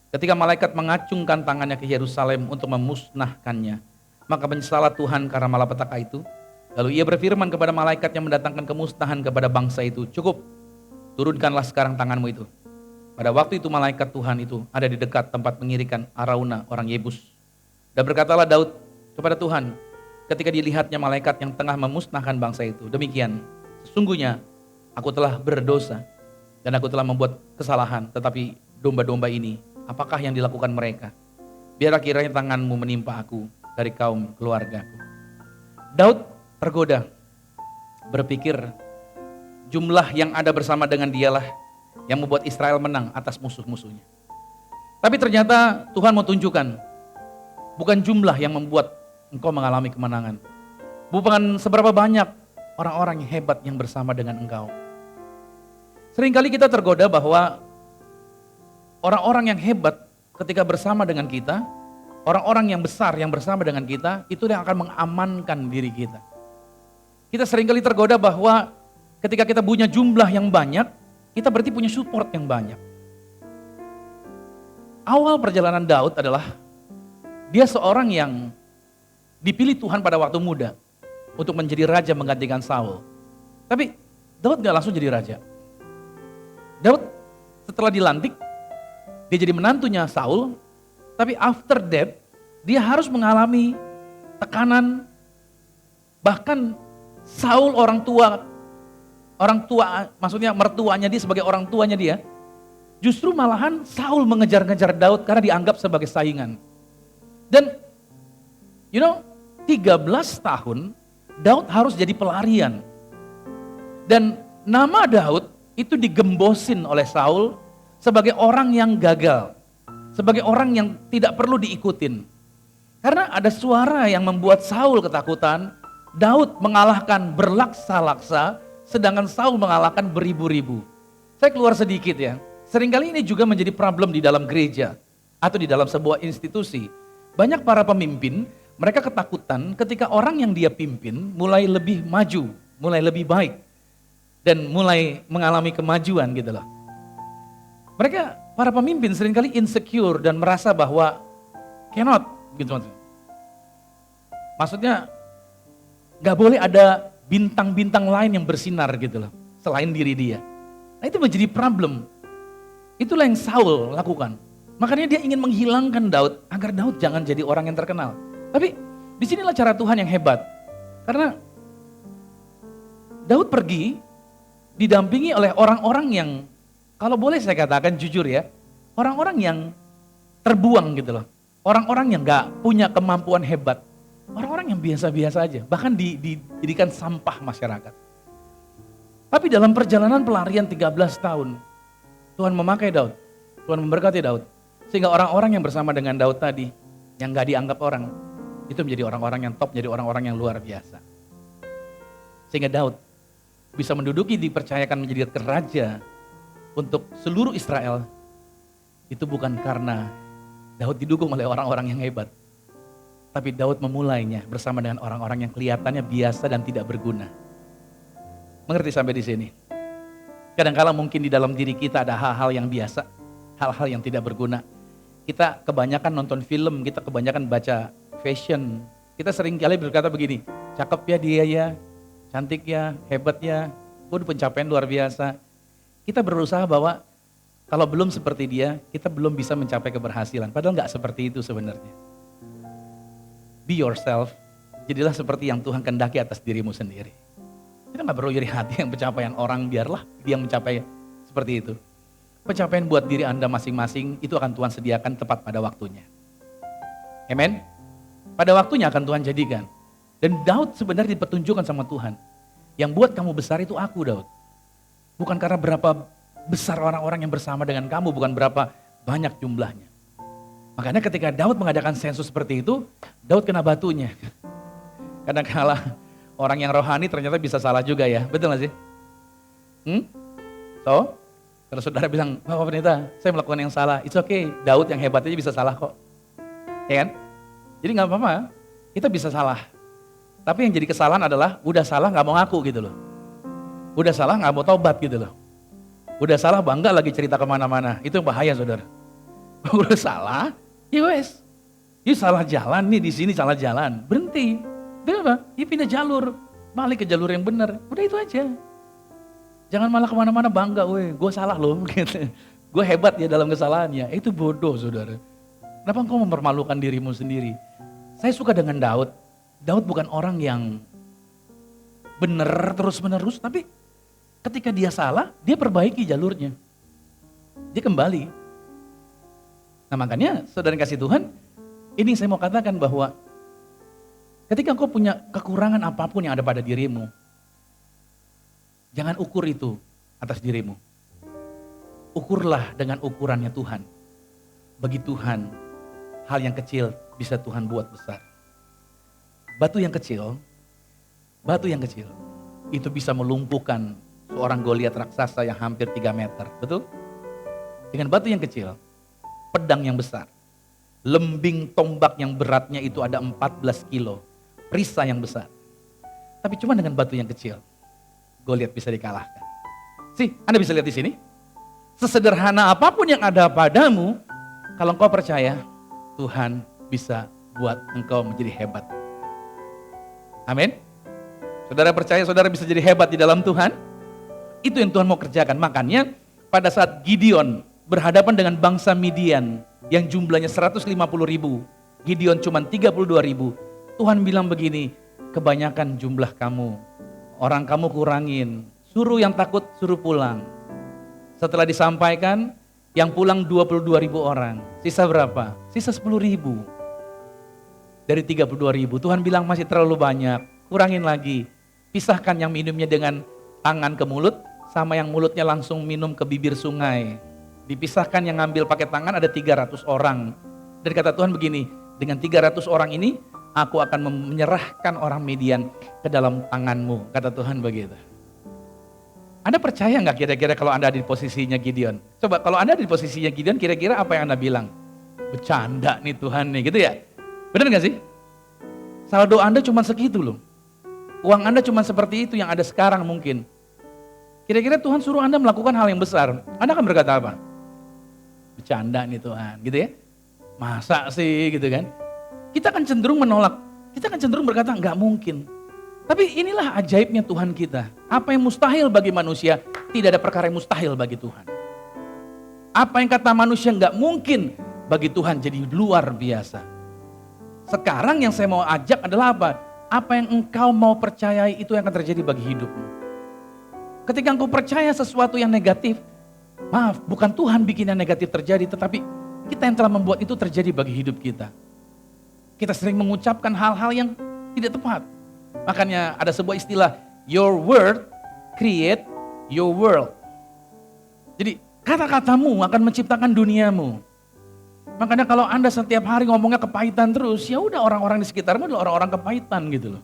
Ketika malaikat mengacungkan tangannya ke Yerusalem untuk memusnahkannya, maka menyesalah Tuhan karena malapetaka itu. Lalu ia berfirman kepada malaikat yang mendatangkan kemusnahan kepada bangsa itu, cukup, turunkanlah sekarang tanganmu itu. Pada waktu itu malaikat Tuhan itu ada di dekat tempat pengirikan Arauna orang Yebus. Dan berkatalah Daud kepada Tuhan ketika dilihatnya malaikat yang tengah memusnahkan bangsa itu, demikian, sesungguhnya aku telah berdosa dan aku telah membuat kesalahan, tetapi domba-domba ini, apakah yang dilakukan mereka? Biarlah kiranya tanganmu menimpa aku dari kaum keluargaku. Daud tergoda, berpikir jumlah yang ada bersama dengan dialah yang membuat Israel menang atas musuh-musuhnya. Tapi ternyata Tuhan mau tunjukkan, bukan jumlah yang membuat engkau mengalami kemenangan. Bukan seberapa banyak orang-orang yang hebat yang bersama dengan engkau. Seringkali kita tergoda bahwa orang-orang yang hebat ketika bersama dengan kita, orang-orang yang besar yang bersama dengan kita, itu yang akan mengamankan diri kita. Kita seringkali tergoda bahwa ketika kita punya jumlah yang banyak, kita berarti punya support yang banyak. Awal perjalanan Daud adalah dia seorang yang dipilih Tuhan pada waktu muda. untuk menjadi raja menggantikan Saul. Tapi Daud gak langsung jadi raja. Daud setelah dilantik, dia jadi menantunya Saul, tapi after that, dia harus mengalami tekanan, bahkan Saul orang tua, maksudnya mertuanya dia sebagai orang tuanya dia, justru malahan Saul mengejar-ngejar Daud karena dianggap sebagai saingan. Dan 13 tahun Daud harus jadi pelarian. Dan nama Daud itu digembosin oleh Saul sebagai orang yang gagal. Sebagai orang yang tidak perlu diikutin. Karena ada suara yang membuat Saul ketakutan. Daud mengalahkan berlaksa-laksa, sedangkan Saul mengalahkan beribu-ribu. Saya keluar sedikit ya. Seringkali ini juga menjadi problem di dalam gereja atau di dalam sebuah institusi. Banyak para pemimpin, mereka ketakutan ketika orang yang dia pimpin mulai lebih maju, mulai lebih baik, dan mulai mengalami kemajuan gitu loh. Mereka, para pemimpin seringkali insecure dan merasa bahwa cannot gitu. Maksudnya gak boleh ada bintang-bintang lain yang bersinar gitu loh, selain diri dia. Nah itu menjadi problem. Itulah yang Saul lakukan. Makanya dia ingin menghilangkan Daud agar Daud jangan jadi orang yang terkenal. Tapi disinilah cara Tuhan yang hebat. Karena Daud pergi didampingi oleh orang-orang yang, kalau boleh saya katakan jujur ya, orang-orang yang terbuang gitu loh. Orang-orang yang gak punya kemampuan hebat. Orang-orang yang biasa-biasa aja, bahkan dijadikan sampah masyarakat. Tapi dalam perjalanan pelarian 13 tahun, Tuhan memakai Daud, Tuhan memberkati Daud. Sehingga orang-orang yang bersama dengan Daud tadi, yang gak dianggap orang, itu menjadi orang-orang yang top, jadi orang-orang yang luar biasa. Sehingga Daud bisa menduduki, dipercayakan menjadi raja untuk seluruh Israel. Itu bukan karena Daud didukung oleh orang-orang yang hebat. Tapi Daud memulainya bersama dengan orang-orang yang kelihatannya biasa dan tidak berguna. Mengerti sampai di sini? Kadang-kala mungkin di dalam diri kita ada hal-hal yang biasa, hal-hal yang tidak berguna. Kita kebanyakan nonton film, kita kebanyakan baca fashion. Kita sering kali berkata begini, cakep ya dia ya, cantik ya, hebat ya, udah pencapaian luar biasa. Kita berusaha bahwa kalau belum seperti dia, kita belum bisa mencapai keberhasilan. Padahal nggak seperti itu sebenarnya. Be yourself, jadilah seperti yang Tuhan kehendaki atas dirimu sendiri. Kita gak perlu iri hati yang pencapaian orang, biarlah dia mencapai seperti itu. Pencapaian buat diri Anda masing-masing, itu akan Tuhan sediakan tepat pada waktunya. Amen? Pada waktunya akan Tuhan jadikan. Dan Daud sebenarnya dipertunjukkan sama Tuhan. Yang buat kamu besar itu aku, Daud. Bukan karena berapa besar orang-orang yang bersama dengan kamu, bukan berapa banyak jumlahnya. Makanya ketika Daud mengadakan sensus seperti itu, Daud kena batunya. Kadang-kala orang yang rohani ternyata bisa salah juga ya, betul gak sih? So, kalau saudara bilang, Pak Pendeta, saya melakukan yang salah, it's okay, Daud yang hebat aja bisa salah kok. Ya kan? Jadi gak apa-apa, kita bisa salah. Tapi yang jadi kesalahan adalah, udah salah gak mau ngaku gitu loh. Udah salah gak mau taubat gitu loh. Udah salah bangga lagi cerita kemana-mana, itu bahaya saudara. Udah salah, ya wes, you salah jalan nih, di sini salah jalan, berhenti. Kenapa? Ya pindah jalur, balik ke jalur yang benar. Udah itu aja. Jangan malah kemana-mana bangga, weh, gue salah loh, gitu. Gue hebat ya dalam kesalahannya. Itu bodoh saudara. Kenapa engkau mempermalukan dirimu sendiri? Saya suka dengan Daud. Daud bukan orang yang benar terus-menerus, tapi ketika dia salah, dia perbaiki jalurnya. Dia kembali. Nah makanya saudara kasih Tuhan, ini saya mau katakan bahwa ketika engkau punya kekurangan apapun yang ada pada dirimu, jangan ukur itu atas dirimu. Ukurlah dengan ukurannya Tuhan. Bagi Tuhan, hal yang kecil bisa Tuhan buat besar. Batu yang kecil itu bisa melumpuhkan seorang Goliat raksasa yang hampir 3 meter, betul? Dengan batu yang kecil, pedang yang besar, lembing tombak yang beratnya itu ada 14 kilo, perisai yang besar. Tapi cuma dengan batu yang kecil, Goliat bisa dikalahkan. Anda bisa lihat di sini, sesederhana apapun yang ada padamu, kalau engkau percaya, Tuhan bisa buat engkau menjadi hebat. Amin. Saudara percaya saudara bisa jadi hebat di dalam Tuhan? Itu yang Tuhan mau kerjakan. Makanya pada saat Gideon berhadapan dengan bangsa Midian yang jumlahnya 150.000, Gideon cuma 32.000. Tuhan bilang begini, kebanyakan jumlah kamu, orang kamu kurangin, suruh yang takut suruh pulang. Setelah disampaikan, yang pulang 22.000 orang. Sisa berapa? Sisa 10.000. Dari 32.000, Tuhan bilang masih terlalu banyak, kurangin lagi. Pisahkan yang minumnya dengan tangan ke mulut, sama yang mulutnya langsung minum ke bibir sungai. Dipisahkan yang ngambil pakai tangan ada 300 orang. Dan kata Tuhan begini, dengan 300 orang ini, aku akan menyerahkan orang Midian ke dalam tanganmu. Kata Tuhan begitu. Anda percaya nggak kira-kira kalau Anda ada di posisinya Gideon? Coba kalau Anda ada di posisinya Gideon, kira-kira apa yang Anda bilang? Bercanda nih Tuhan nih, gitu ya? Benar nggak sih? Saldo Anda cuma segitu loh. Uang Anda cuma seperti itu yang ada sekarang mungkin. Kira-kira Tuhan suruh Anda melakukan hal yang besar. Anda akan berkata apa? Bercanda nih Tuhan, gitu ya? Masa sih gitu kan? Kita akan cenderung menolak. Kita akan cenderung berkata nggak mungkin. Tapi inilah ajaibnya Tuhan kita. Apa yang mustahil bagi manusia, tidak ada perkara yang mustahil bagi Tuhan. Apa yang kata manusia nggak mungkin, bagi Tuhan jadi luar biasa. Sekarang yang saya mau ajak adalah apa? Apa yang engkau mau percayai itu yang akan terjadi bagi hidupmu. Ketika engkau percaya sesuatu yang negatif, maaf, bukan Tuhan bikin yang negatif terjadi, tetapi kita yang telah membuat itu terjadi bagi hidup kita. Kita sering mengucapkan hal-hal yang tidak tepat. Makanya ada sebuah istilah, your word create your world. Jadi kata-katamu akan menciptakan duniamu. Makanya kalau Anda setiap hari ngomongnya kepahitan terus, ya udah orang-orang di sekitarmu adalah orang-orang kepahitan gitu loh.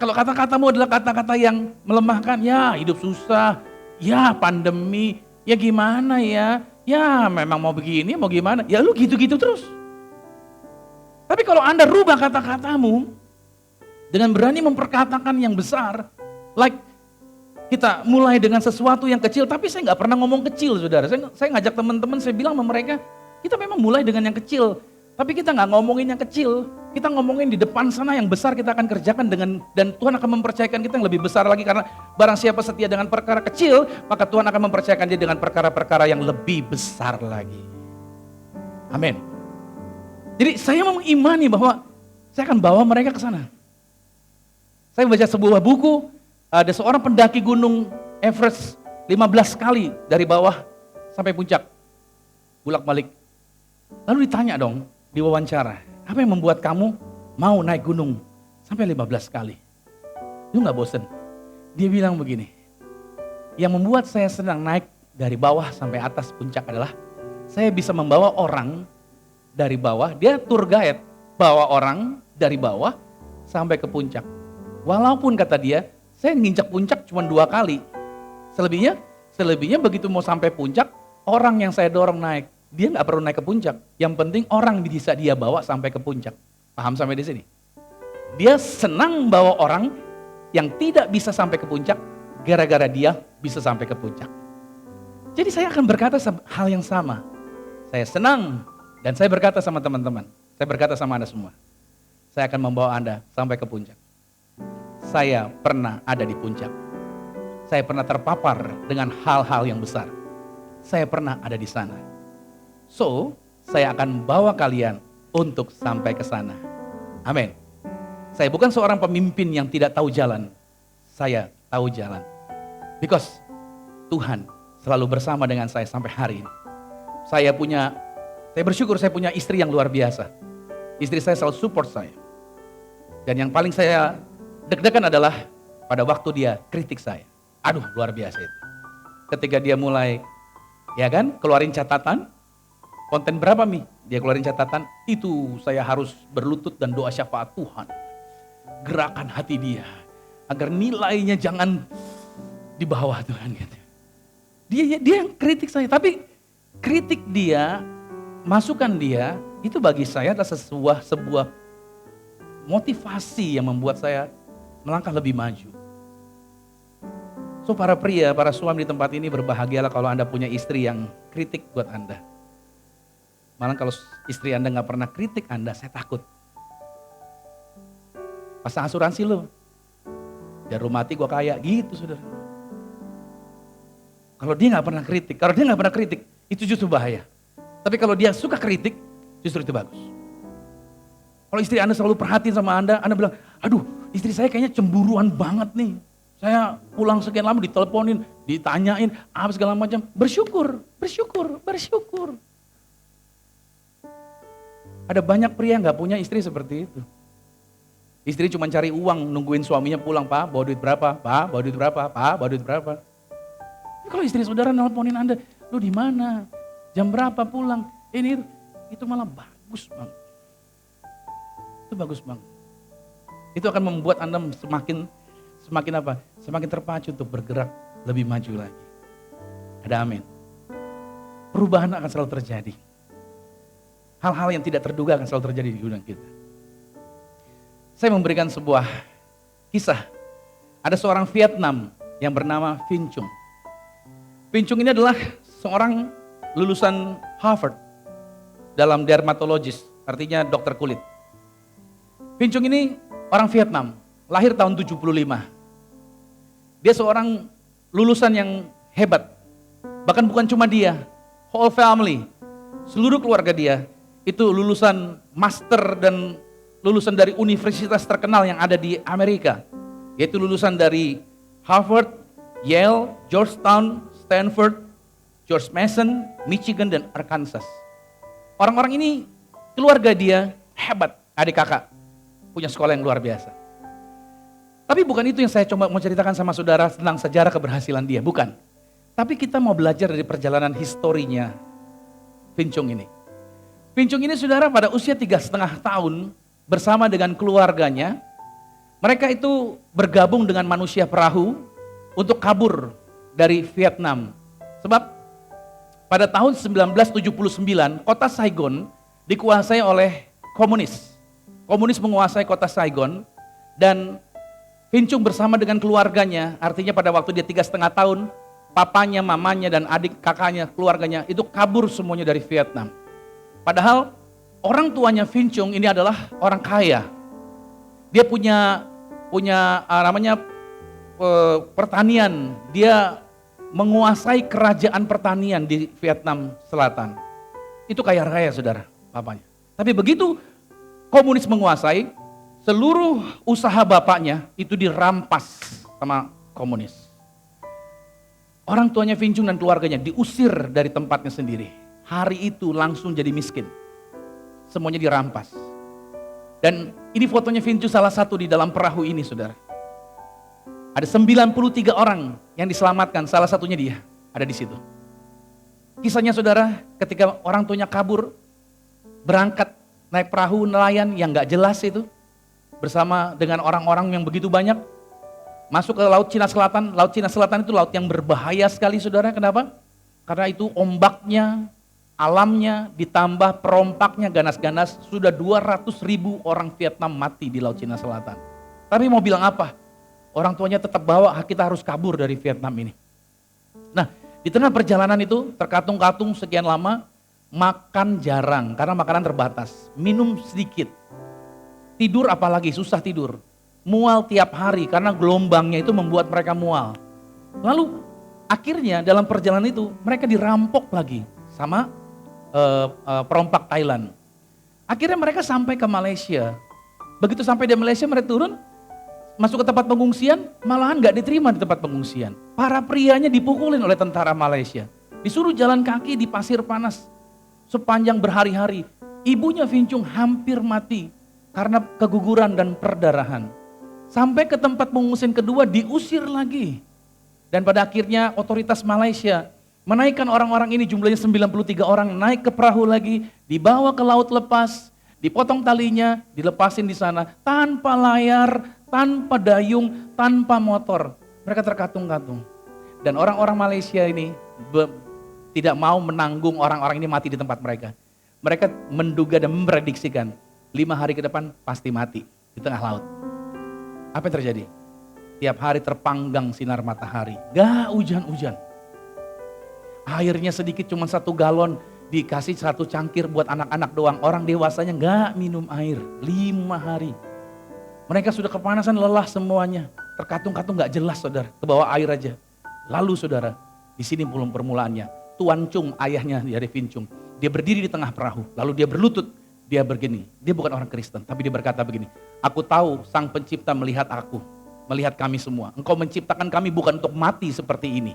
Kalau kata-katamu adalah kata-kata yang melemahkan, ya hidup susah, ya pandemi, ya gimana ya memang mau begini, mau gimana, ya lu gitu-gitu terus. Tapi kalau Anda rubah kata-katamu, dengan berani memperkatakan yang besar, like kita mulai dengan sesuatu yang kecil, tapi saya nggak pernah ngomong kecil, saudara. Saya ngajak teman-teman, saya bilang sama mereka, kita memang mulai dengan yang kecil, tapi kita nggak ngomongin yang kecil. Kita ngomongin di depan sana yang besar kita akan kerjakan dan Tuhan akan mempercayakan kita yang lebih besar lagi, karena barang siapa setia dengan perkara kecil, maka Tuhan akan mempercayakan dia dengan perkara-perkara yang lebih besar lagi. Amin. Jadi saya mengimani bahwa saya akan bawa mereka ke sana. Saya baca sebuah buku, ada seorang pendaki gunung Everest 15 kali dari bawah sampai puncak, bolak-balik. Lalu ditanya dong, diwawancara, apa yang membuat kamu mau naik gunung sampai 15 kali? Lu gak bosen? Dia bilang begini, yang membuat saya senang naik dari bawah sampai atas puncak adalah saya bisa membawa orang dari bawah, dia tour guide, bawa orang dari bawah sampai ke puncak. Walaupun kata dia, saya nginjak puncak cuma 2 kali. Selebihnya begitu mau sampai puncak, orang yang saya dorong naik. Dia nggak perlu naik ke puncak. Yang penting orang bisa dia bawa sampai ke puncak. Paham sampai di sini? Dia senang bawa orang yang tidak bisa sampai ke puncak, gara-gara dia bisa sampai ke puncak. Jadi saya akan berkata hal yang sama. Saya senang dan saya berkata sama teman-teman. Saya berkata sama Anda semua. Saya akan membawa Anda sampai ke puncak. Saya pernah ada di puncak. Saya pernah terpapar dengan hal-hal yang besar. Saya pernah ada di sana. So, saya akan bawa kalian untuk sampai ke sana. Amin. Saya bukan seorang pemimpin yang tidak tahu jalan. Saya tahu jalan. Because Tuhan selalu bersama dengan saya sampai hari ini. Saya bersyukur saya punya istri yang luar biasa. Istri saya selalu support saya. Dan yang paling saya deg-degan adalah pada waktu dia kritik saya. Aduh, luar biasa itu. Ketika dia mulai, ya kan, keluarin catatan, konten berapa Mi? Dia keluarin catatan, itu saya harus berlutut dan doa syafaat Tuhan. Gerakan hati dia, agar nilainya jangan di bawah Tuhan. Gitu. Dia yang kritik saya, tapi kritik dia, masukan dia, itu bagi saya adalah sebuah motivasi yang membuat saya melangkah lebih maju. So para pria, para suami di tempat ini berbahagialah kalau Anda punya istri yang kritik buat Anda. Malah kalau istri Anda gak pernah kritik Anda, saya takut. Pasang asuransi lo, Jarum mati gue kaya, gitu saudara. Kalau dia nggak pernah kritik, itu justru bahaya. Tapi kalau dia suka kritik, justru itu bagus. Kalau istri Anda selalu perhatiin sama Anda bilang, aduh istri saya kayaknya cemburuan banget nih. Saya pulang sekian lama diteleponin, ditanyain, apa segala macam. Bersyukur. Ada banyak pria nggak punya istri seperti itu. Istri cuma cari uang, nungguin suaminya pulang, Pak, bawa duit berapa? Pak, bawa duit berapa? Pak, bawa duit berapa? Tapi kalau istri saudara nelponin Anda, lu di mana? Jam berapa pulang? Ini itu malah bagus banget. Itu bagus banget. Itu akan membuat Anda semakin apa? Semakin terpacu untuk bergerak lebih maju lagi. Ada amin. Perubahan akan selalu terjadi. Hal-hal yang tidak terduga akan selalu terjadi di gudang kita. Saya memberikan sebuah kisah. Ada seorang Vietnam yang bernama Vinh Chung. Vinh Chung ini adalah seorang lulusan Harvard dalam dermatologis, artinya dokter kulit. Vinh Chung ini orang Vietnam, lahir tahun 75. Dia seorang lulusan yang hebat. Bahkan bukan cuma dia, whole family, seluruh keluarga dia itu lulusan master dan lulusan dari universitas terkenal yang ada di Amerika. Yaitu lulusan dari Harvard, Yale, Georgetown, Stanford, George Mason, Michigan, dan Arkansas. Orang-orang ini, keluarga dia hebat, adik kakak, punya sekolah yang luar biasa. Tapi bukan itu yang saya coba mau ceritakan sama saudara tentang sejarah keberhasilan dia, bukan. Tapi kita mau belajar dari perjalanan historinya Vinh Chung ini. Vinh Chung ini saudara pada usia 3,5 tahun bersama dengan keluarganya, mereka itu bergabung dengan manusia perahu untuk kabur dari Vietnam. Sebab pada tahun 1979 kota Saigon dikuasai oleh komunis. Komunis menguasai kota Saigon dan Vinh Chung bersama dengan keluarganya, artinya pada waktu dia 3,5 tahun, papanya, mamanya, dan adik kakaknya, keluarganya itu kabur semuanya dari Vietnam. Padahal orang tuanya Vinh Chung ini adalah orang kaya. Dia punya pertanian. Dia menguasai kerajaan pertanian di Vietnam Selatan. Itu kaya raya saudara, bapaknya. Tapi begitu komunis menguasai, seluruh usaha bapaknya itu dirampas sama komunis. Orang tuanya Vinh Chung dan keluarganya diusir dari tempatnya sendiri. Hari itu langsung jadi miskin. Semuanya dirampas. Dan ini fotonya Vinh Chung salah satu di dalam perahu ini saudara. Ada 93 orang yang diselamatkan, salah satunya dia ada di situ. Kisahnya saudara, ketika orang tuanya kabur, berangkat naik perahu nelayan yang gak jelas itu, bersama dengan orang-orang yang begitu banyak, masuk ke Laut Cina Selatan. Laut Cina Selatan itu laut yang berbahaya sekali saudara, kenapa? Karena itu ombaknya, alamnya, ditambah perompaknya ganas-ganas, sudah 200.000 orang Vietnam mati di Laut Cina Selatan. Tapi mau bilang apa? Orang tuanya tetap bawa, kita harus kabur dari Vietnam ini. Nah, di tengah perjalanan itu, terkatung-katung sekian lama, makan jarang, karena makanan terbatas, minum sedikit. Tidur apalagi, susah tidur. Mual tiap hari, karena gelombangnya itu membuat mereka mual. Lalu, akhirnya dalam perjalanan itu, mereka dirampok lagi sama perompak Thailand. Akhirnya mereka sampai ke Malaysia. Begitu sampai di Malaysia mereka turun, masuk ke tempat pengungsian, malahan gak diterima di tempat pengungsian. Para prianya dipukulin oleh tentara Malaysia. Disuruh jalan kaki di pasir panas sepanjang berhari-hari. Ibunya Vinh Chung hampir mati karena keguguran dan perdarahan. Sampai ke tempat pengungsian kedua diusir lagi. Dan pada akhirnya otoritas Malaysia menaikkan orang-orang ini, jumlahnya 93 orang, naik ke perahu lagi, dibawa ke laut lepas, dipotong talinya, dilepasin di sana, tanpa layar, tanpa dayung, tanpa motor. Mereka terkatung-katung. Dan orang-orang Malaysia ini tidak mau menanggung orang-orang ini mati di tempat mereka. Mereka menduga dan memprediksikan 5 hari ke depan pasti mati di tengah laut. Apa yang terjadi? Tiap hari terpanggang sinar matahari, gak hujan-hujan. Airnya sedikit, cuma 1 galon, dikasih 1 cangkir buat anak-anak doang. Orang dewasanya gak minum air, 5 hari. Mereka sudah kepanasan, lelah semuanya. terkatung-katung gak jelas saudara, ke bawah air aja. Lalu saudara, di sini belum permulaannya. Tuan Chung, ayahnya dari Vin Chung, dia berdiri di tengah perahu, lalu dia berlutut, dia begini, dia bukan orang Kristen, tapi dia berkata begini, aku tahu Sang Pencipta melihat aku, melihat kami semua. Engkau menciptakan kami bukan untuk mati seperti ini.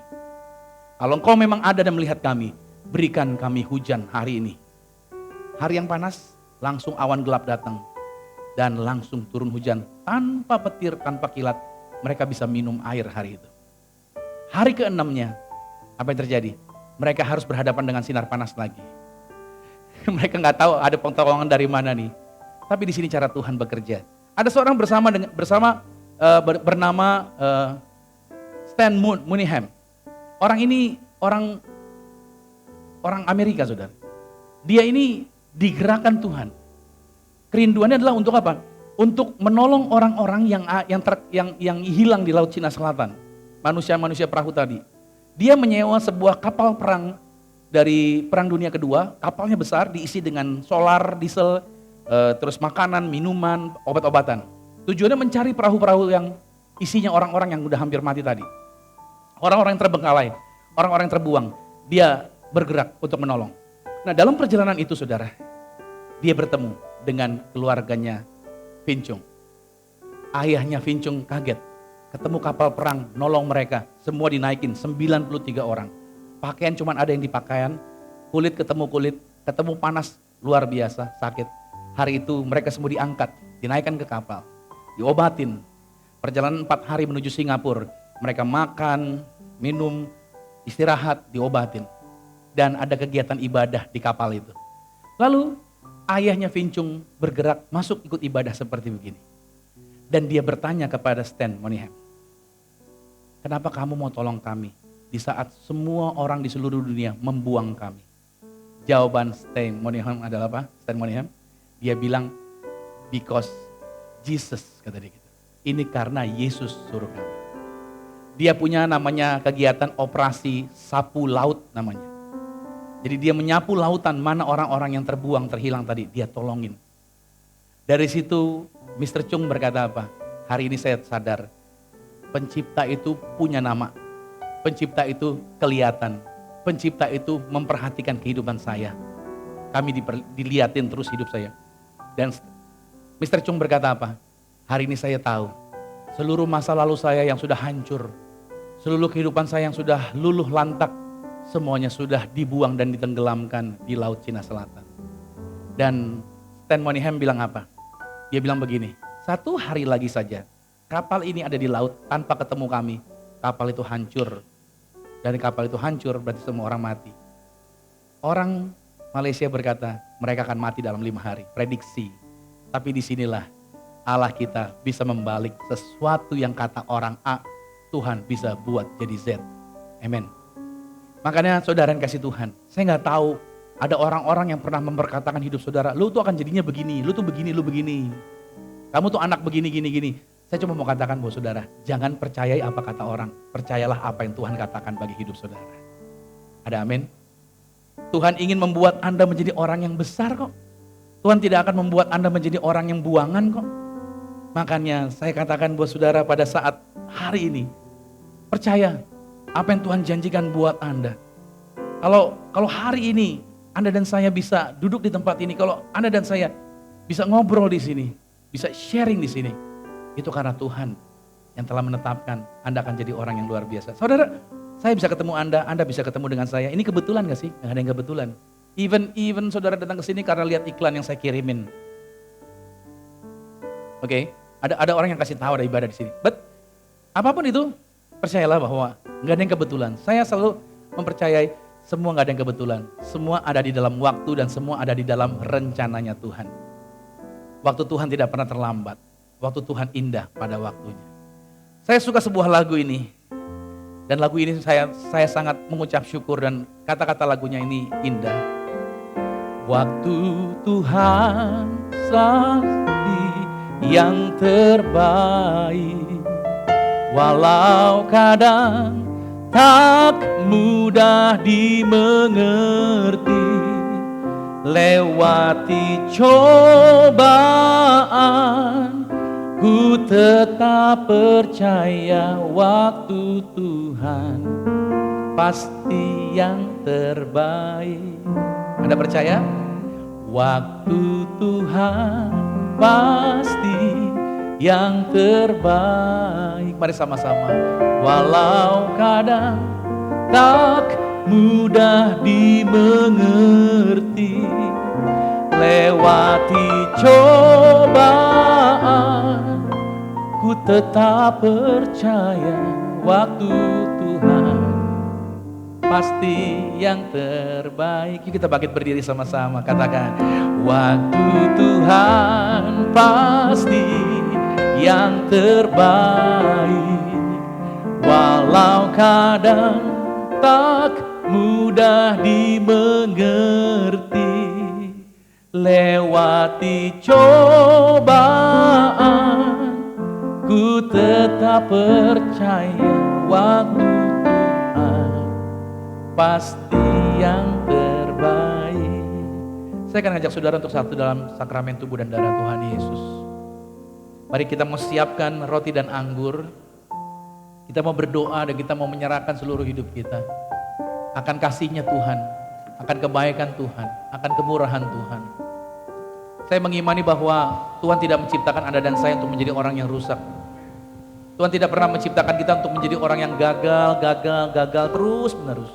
Kalau engkau memang ada dan melihat kami, berikan kami hujan hari ini. Hari yang panas, langsung awan gelap datang. Dan langsung turun hujan tanpa petir, tanpa kilat. Mereka bisa minum air hari itu. Hari ke-6-nya, apa yang terjadi? Mereka harus berhadapan dengan sinar panas lagi. Mereka nggak tahu ada pertolongan dari mana nih. Tapi di sini cara Tuhan bekerja. Ada seorang bernama Stan Moynihan. Orang ini orang Amerika, saudara. Dia ini digerakkan Tuhan. Kerinduannya adalah untuk apa? Untuk menolong orang-orang yang hilang di Laut Cina Selatan. Manusia-manusia perahu tadi. Dia menyewa sebuah kapal perang dari Perang Dunia Kedua. Kapalnya besar, diisi dengan solar, diesel, terus makanan, minuman, obat-obatan. Tujuannya mencari perahu-perahu yang isinya orang-orang yang udah hampir mati tadi. Orang-orang yang terbengkalai, orang-orang yang terbuang. Dia bergerak untuk menolong. Nah, dalam perjalanan itu saudara, dia bertemu dengan keluarganya Vin Chung. Ayahnya Vin Chung kaget, ketemu kapal perang, nolong mereka. Semua dinaikin, 93 orang. Pakaian cuma ada yang di pakaian, kulit ketemu panas, luar biasa, sakit. Hari itu mereka semua diangkat, dinaikkan ke kapal, diobatin. Perjalanan 4 hari menuju Singapura, mereka makan, minum, istirahat, diobatin. Dan ada kegiatan ibadah di kapal itu. Lalu ayahnya Vin Chung bergerak masuk ikut ibadah seperti begini. Dan dia bertanya kepada Stan Moynihan, kenapa kamu mau tolong kami di saat semua orang di seluruh dunia membuang kami? Jawaban Stan Moynihan adalah apa? Stan Moynihan, dia bilang, because Jesus, kata dia gitu. Ini karena Yesus suruh kami. Dia punya namanya kegiatan operasi sapu laut namanya. Jadi dia menyapu lautan, mana orang-orang yang terbuang, terhilang tadi, dia tolongin. Dari situ Mr. Chung berkata apa? Hari ini saya sadar, pencipta itu punya nama. Pencipta itu kelihatan. Pencipta itu memperhatikan kehidupan saya. Kami dilihatin terus hidup saya. Dan Mr. Chung berkata apa? Hari ini saya tahu, seluruh masa lalu saya yang sudah hancur, seluruh kehidupan saya yang sudah luluh lantak, semuanya sudah dibuang dan ditenggelamkan di Laut Cina Selatan. Dan Stan Moynihan bilang apa? Dia bilang begini, 1 hari lagi saja kapal ini ada di laut tanpa ketemu kami, kapal itu hancur. Dan kapal itu hancur berarti semua orang mati. Orang Malaysia berkata mereka akan mati dalam 5 hari, prediksi. Tapi disinilah Allah kita bisa membalik sesuatu yang kata orang A, Tuhan bisa buat jadi Z. Amin. Makanya saudara yang kasih Tuhan, saya nggak tahu ada orang-orang yang pernah memperkatakan hidup saudara, lu tuh akan jadinya begini, lu tuh begini, lu begini. Kamu tuh anak begini, gini. Saya cuma mau katakan buat saudara, jangan percayai apa kata orang, percayalah apa yang Tuhan katakan bagi hidup saudara. Ada amin? Tuhan ingin membuat Anda menjadi orang yang besar kok. Tuhan tidak akan membuat Anda menjadi orang yang buangan kok. Makanya saya katakan buat saudara pada saat hari ini, percaya apa yang Tuhan janjikan buat Anda. Kalau hari ini Anda dan saya bisa duduk di tempat ini, kalau Anda dan saya bisa ngobrol di sini, bisa sharing di sini, itu karena Tuhan yang telah menetapkan Anda akan jadi orang yang luar biasa. Saudara, saya bisa ketemu Anda bisa ketemu dengan saya. Ini kebetulan gak sih? Gak ada yang kebetulan. Even saudara datang ke sini karena lihat iklan yang saya kirimin. Oke, ada orang yang kasih tahu ada ibadah di sini. But apapun itu, percayalah bahwa gak ada yang kebetulan. Saya selalu mempercayai semua gak ada yang kebetulan. Semua ada di dalam waktu dan semua ada di dalam rencananya Tuhan. Waktu Tuhan tidak pernah terlambat. Waktu Tuhan indah pada waktunya. Saya suka sebuah lagu ini. Dan lagu ini saya sangat mengucap syukur dan kata-kata lagunya ini indah. Waktu Tuhan pasti yang terbaik. Walau kadang tak mudah dimengerti, lewati cobaan ku tetap percaya waktu Tuhan pasti yang terbaik. Anda percaya? Waktu Tuhan pasti yang terbaik. Mari sama-sama. Walau kadang tak mudah dimengerti, lewati cobaan, ku tetap percaya waktu Tuhan pasti yang terbaik. Yuk kita bangkit berdiri sama-sama, katakan waktu Tuhan pasti yang terbaik. Walau kadang tak mudah dimengerti, lewati cobaan, ku tetap percaya waktu Tuhan pasti yang terbaik. Saya akan ngajak saudara untuk satu dalam sakramen tubuh dan darah Tuhan Yesus. Mari kita mau siapkan roti dan anggur. Kita mau berdoa dan kita mau menyerahkan seluruh hidup kita akan kasih-Nya Tuhan, akan kebaikan Tuhan, akan kemurahan Tuhan. Saya mengimani bahwa Tuhan tidak menciptakan Anda dan saya untuk menjadi orang yang rusak. Tuhan tidak pernah menciptakan kita untuk menjadi orang yang gagal terus menerus.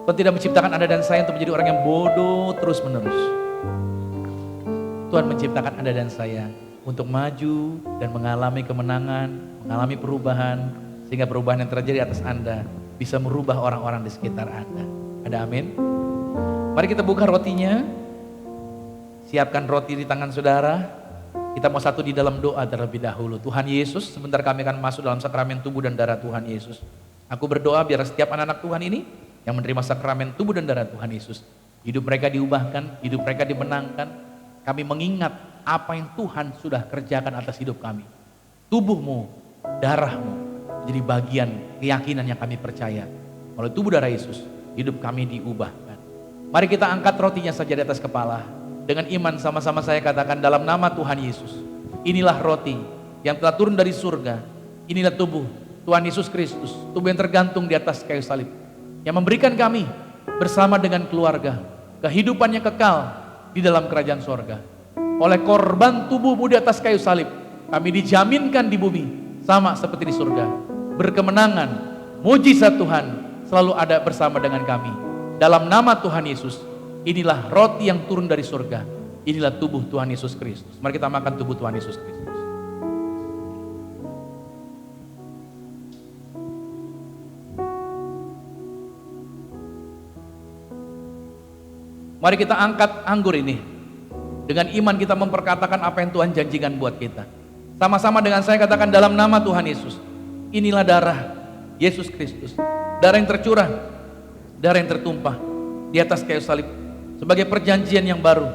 Tuhan tidak menciptakan Anda dan saya untuk menjadi orang yang bodoh terus menerus. Tuhan menciptakan Anda dan saya untuk maju dan mengalami kemenangan, mengalami perubahan, sehingga perubahan yang terjadi atas Anda bisa merubah orang-orang di sekitar Anda. Ada amin? Mari kita buka rotinya. Siapkan roti di tangan saudara. Kita mau satu di dalam doa terlebih dahulu. Tuhan Yesus, sebentar kami akan masuk dalam sakramen tubuh dan darah Tuhan Yesus. Aku berdoa biar setiap anak-anak Tuhan ini yang menerima sakramen tubuh dan darah Tuhan Yesus, hidup mereka diubahkan, hidup mereka dimenangkan. Kami mengingat apa yang Tuhan sudah kerjakan atas hidup kami. Tubuhmu, darahmu jadi bagian keyakinan yang kami percaya. Oleh tubuh darah Yesus, hidup kami diubahkan. Mari kita angkat rotinya saja di atas kepala. Dengan iman sama-sama saya katakan dalam nama Tuhan Yesus. Inilah roti yang telah turun dari surga. Inilah tubuh Tuhan Yesus Kristus. Tubuh yang tergantung di atas kayu salib. Yang memberikan kami bersama dengan keluarga kehidupan yang kekal di dalam kerajaan sorga. Oleh korban tubuhmu di atas kayu salib, kami dijaminkan di bumi sama seperti di surga. Berkemenangan, mujizat Tuhan selalu ada bersama dengan kami. Dalam nama Tuhan Yesus, inilah roti yang turun dari surga. Inilah tubuh Tuhan Yesus Kristus. Mari kita makan tubuh Tuhan Yesus Kristus. Mari kita angkat anggur ini. Dengan iman kita memperkatakan apa yang Tuhan janjikan buat kita. Sama-sama dengan saya katakan dalam nama Tuhan Yesus. Inilah darah Yesus Kristus. Darah yang tercurah, darah yang tertumpah di atas kayu salib sebagai perjanjian yang baru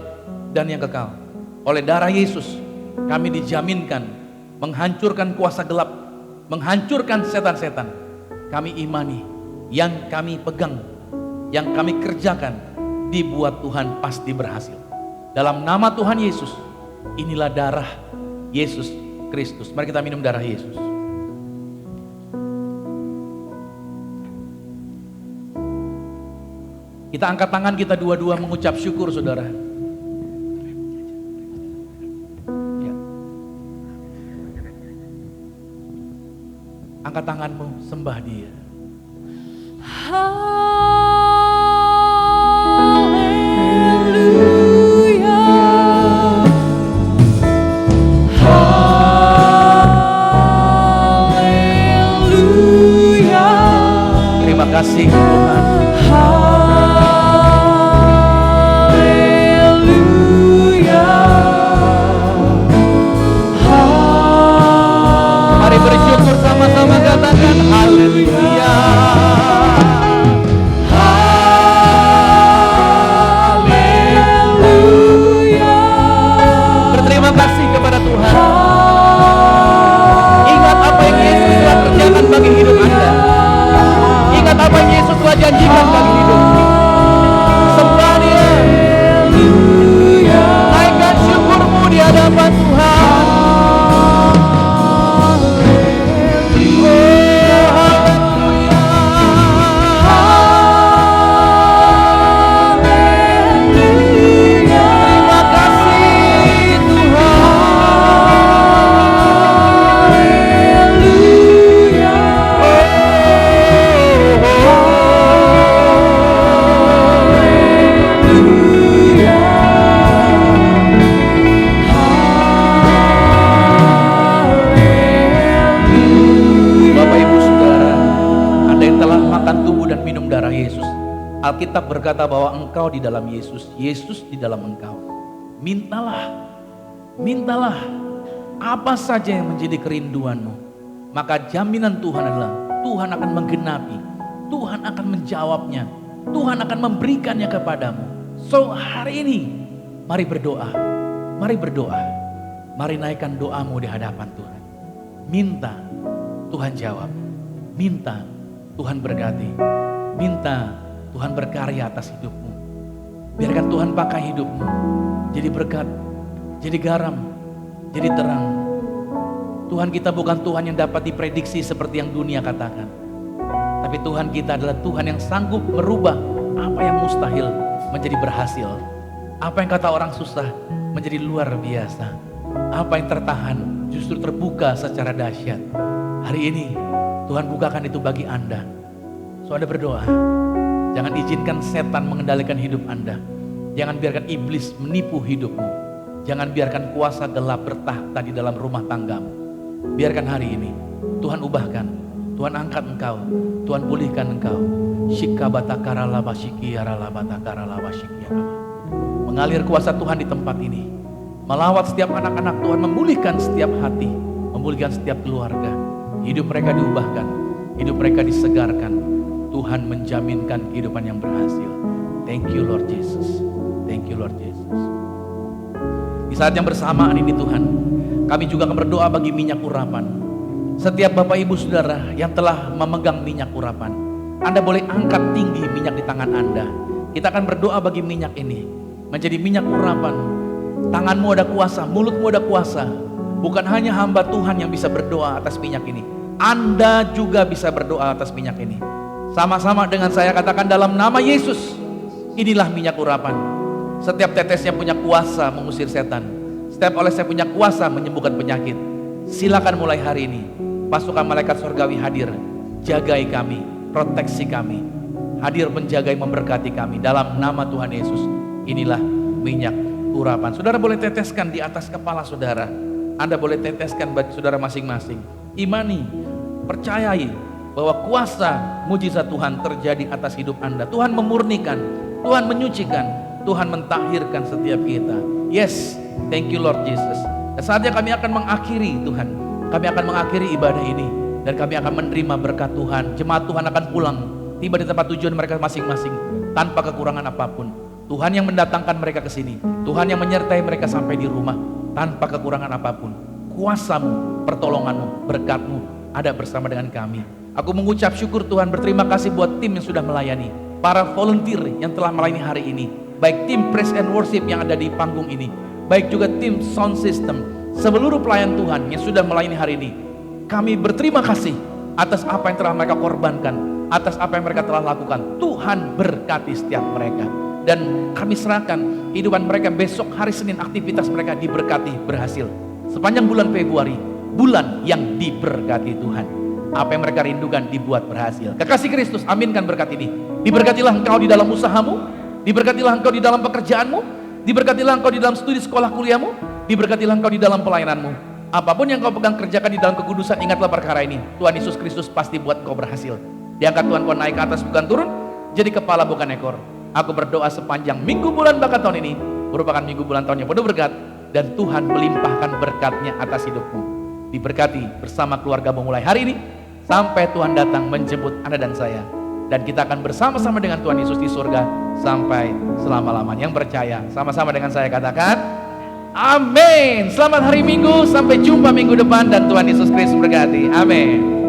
dan yang kekal. Oleh darah Yesus kami dijaminkan menghancurkan kuasa gelap, menghancurkan setan-setan. Kami imani yang kami pegang, yang kami kerjakan dibuat Tuhan pasti berhasil. Dalam nama Tuhan Yesus, inilah darah Yesus Kristus. Mari kita minum darah Yesus. Kita angkat tangan kita dua-dua mengucap syukur saudara. Ya. Angkat tanganmu, sembah Dia. Terima kasih Tuhan. Mari bersyukur sama-sama, katakan haleluya. Haleluya. Berterima kasih kepada Tuhan. Ingat apa yang Yesus telah kerjakan bagi hidup Anda. Ingat apa yang Yesus telah janjikan bagi hidup. Sembah Dia. Naikkan syukurmu di hadapan Tuhan. Alkitab berkata bahwa engkau di dalam Yesus, Yesus di dalam engkau. Mintalah apa saja yang menjadi kerinduanmu. Maka jaminan Tuhan adalah Tuhan akan menggenapi, Tuhan akan menjawabnya, Tuhan akan memberikannya kepadamu. So hari ini mari berdoa, mari naikkan doamu di hadapan Tuhan. Minta Tuhan jawab, minta Tuhan berkati, minta Tuhan berkarya atas hidupmu. Biarkan Tuhan pakai hidupmu jadi berkat, jadi garam, jadi terang. Tuhan kita bukan Tuhan yang dapat diprediksi seperti yang dunia katakan. Tapi Tuhan kita adalah Tuhan yang sanggup merubah apa yang mustahil menjadi berhasil. Apa yang kata orang susah menjadi luar biasa. Apa yang tertahan justru terbuka secara dahsyat. Hari ini Tuhan bukakan itu bagi Anda. So Anda berdoa. Jangan izinkan setan mengendalikan hidup Anda. Jangan biarkan iblis menipu hidupmu. Jangan biarkan kuasa gelap bertahta di dalam rumah tanggamu. Biarkan hari ini Tuhan ubahkan, Tuhan angkat engkau, Tuhan pulihkan engkau. Mengalir kuasa Tuhan di tempat ini. Melawat setiap anak-anak Tuhan, memulihkan setiap hati, memulihkan setiap keluarga. Hidup mereka diubahkan, hidup mereka disegarkan. Tuhan menjaminkan kehidupan yang berhasil. Thank you Lord Jesus. Thank you Lord Jesus. Di saat yang bersamaan ini Tuhan, kami juga akan berdoa bagi minyak urapan. Setiap Bapak Ibu Saudara yang telah memegang minyak urapan, Anda boleh angkat tinggi minyak di tangan Anda. Kita akan berdoa bagi minyak ini menjadi minyak urapan. Tanganmu ada kuasa, mulutmu ada kuasa. Bukan hanya hamba Tuhan yang bisa berdoa atas minyak ini, Anda juga bisa berdoa atas minyak ini. Sama-sama dengan saya katakan dalam nama Yesus, inilah minyak urapan. Setiap tetesnya punya kuasa mengusir setan. Setiap olesnya punya kuasa menyembuhkan penyakit. Silakan mulai hari ini, pasukan malaikat surgawi hadir, jagai kami, proteksi kami, hadir menjagai memberkati kami dalam nama Tuhan Yesus. Inilah minyak urapan. Saudara boleh teteskan di atas kepala saudara. Anda boleh teteskan bagi saudara masing-masing. Imani, percayai bahwa kuasa mujizat Tuhan terjadi atas hidup Anda. Tuhan memurnikan, Tuhan menyucikan, Tuhan mentahirkan setiap kita. Yes, thank you Lord Jesus. Dan saatnya kami akan mengakhiri Tuhan. Kami akan mengakhiri ibadah ini. Dan kami akan menerima berkat Tuhan. Jemaat Tuhan akan pulang, tiba di tempat tujuan mereka masing-masing, tanpa kekurangan apapun. Tuhan yang mendatangkan mereka ke sini. Tuhan yang menyertai mereka sampai di rumah, tanpa kekurangan apapun. Kuasamu, pertolonganmu, berkatmu ada bersama dengan kami. Aku mengucap syukur Tuhan, berterima kasih buat tim yang sudah melayani, para volunteer yang telah melayani hari ini, baik tim praise and worship yang ada di panggung ini, baik juga tim sound system, seluruh pelayan Tuhan yang sudah melayani hari ini. Kami berterima kasih atas apa yang telah mereka korbankan, atas apa yang mereka telah lakukan. Tuhan berkati setiap mereka. Dan kami serahkan kehidupan mereka besok hari Senin, aktivitas mereka diberkati berhasil. Sepanjang bulan Februari, bulan yang diberkati Tuhan. Apa yang mereka rindukan dibuat berhasil. Kekasih Kristus, aminkan berkat ini. Diberkatilah engkau di dalam usahamu, diberkatilah engkau di dalam pekerjaanmu, diberkatilah engkau di dalam studi sekolah kuliahmu, diberkatilah engkau di dalam pelayananmu. Apapun yang kau pegang kerjakan di dalam kekudusan, ingatlah perkara ini. Tuhan Yesus Kristus pasti buat kau berhasil. Diangkat Tuhan kau naik ke atas bukan turun, jadi kepala bukan ekor. Aku berdoa sepanjang minggu bulan bakat tahun ini merupakan minggu bulan tahun yang penuh berkat, dan Tuhan melimpahkan berkatnya atas hidupmu. Diberkati bersama keluargamu mulai hari ini sampai Tuhan datang menjemput Anda dan saya. Dan kita akan bersama-sama dengan Tuhan Yesus di surga sampai selama-lamanya. Yang percaya sama-sama dengan saya katakan amin. Selamat hari Minggu, sampai jumpa minggu depan, dan Tuhan Yesus Kristus berkati. Amin.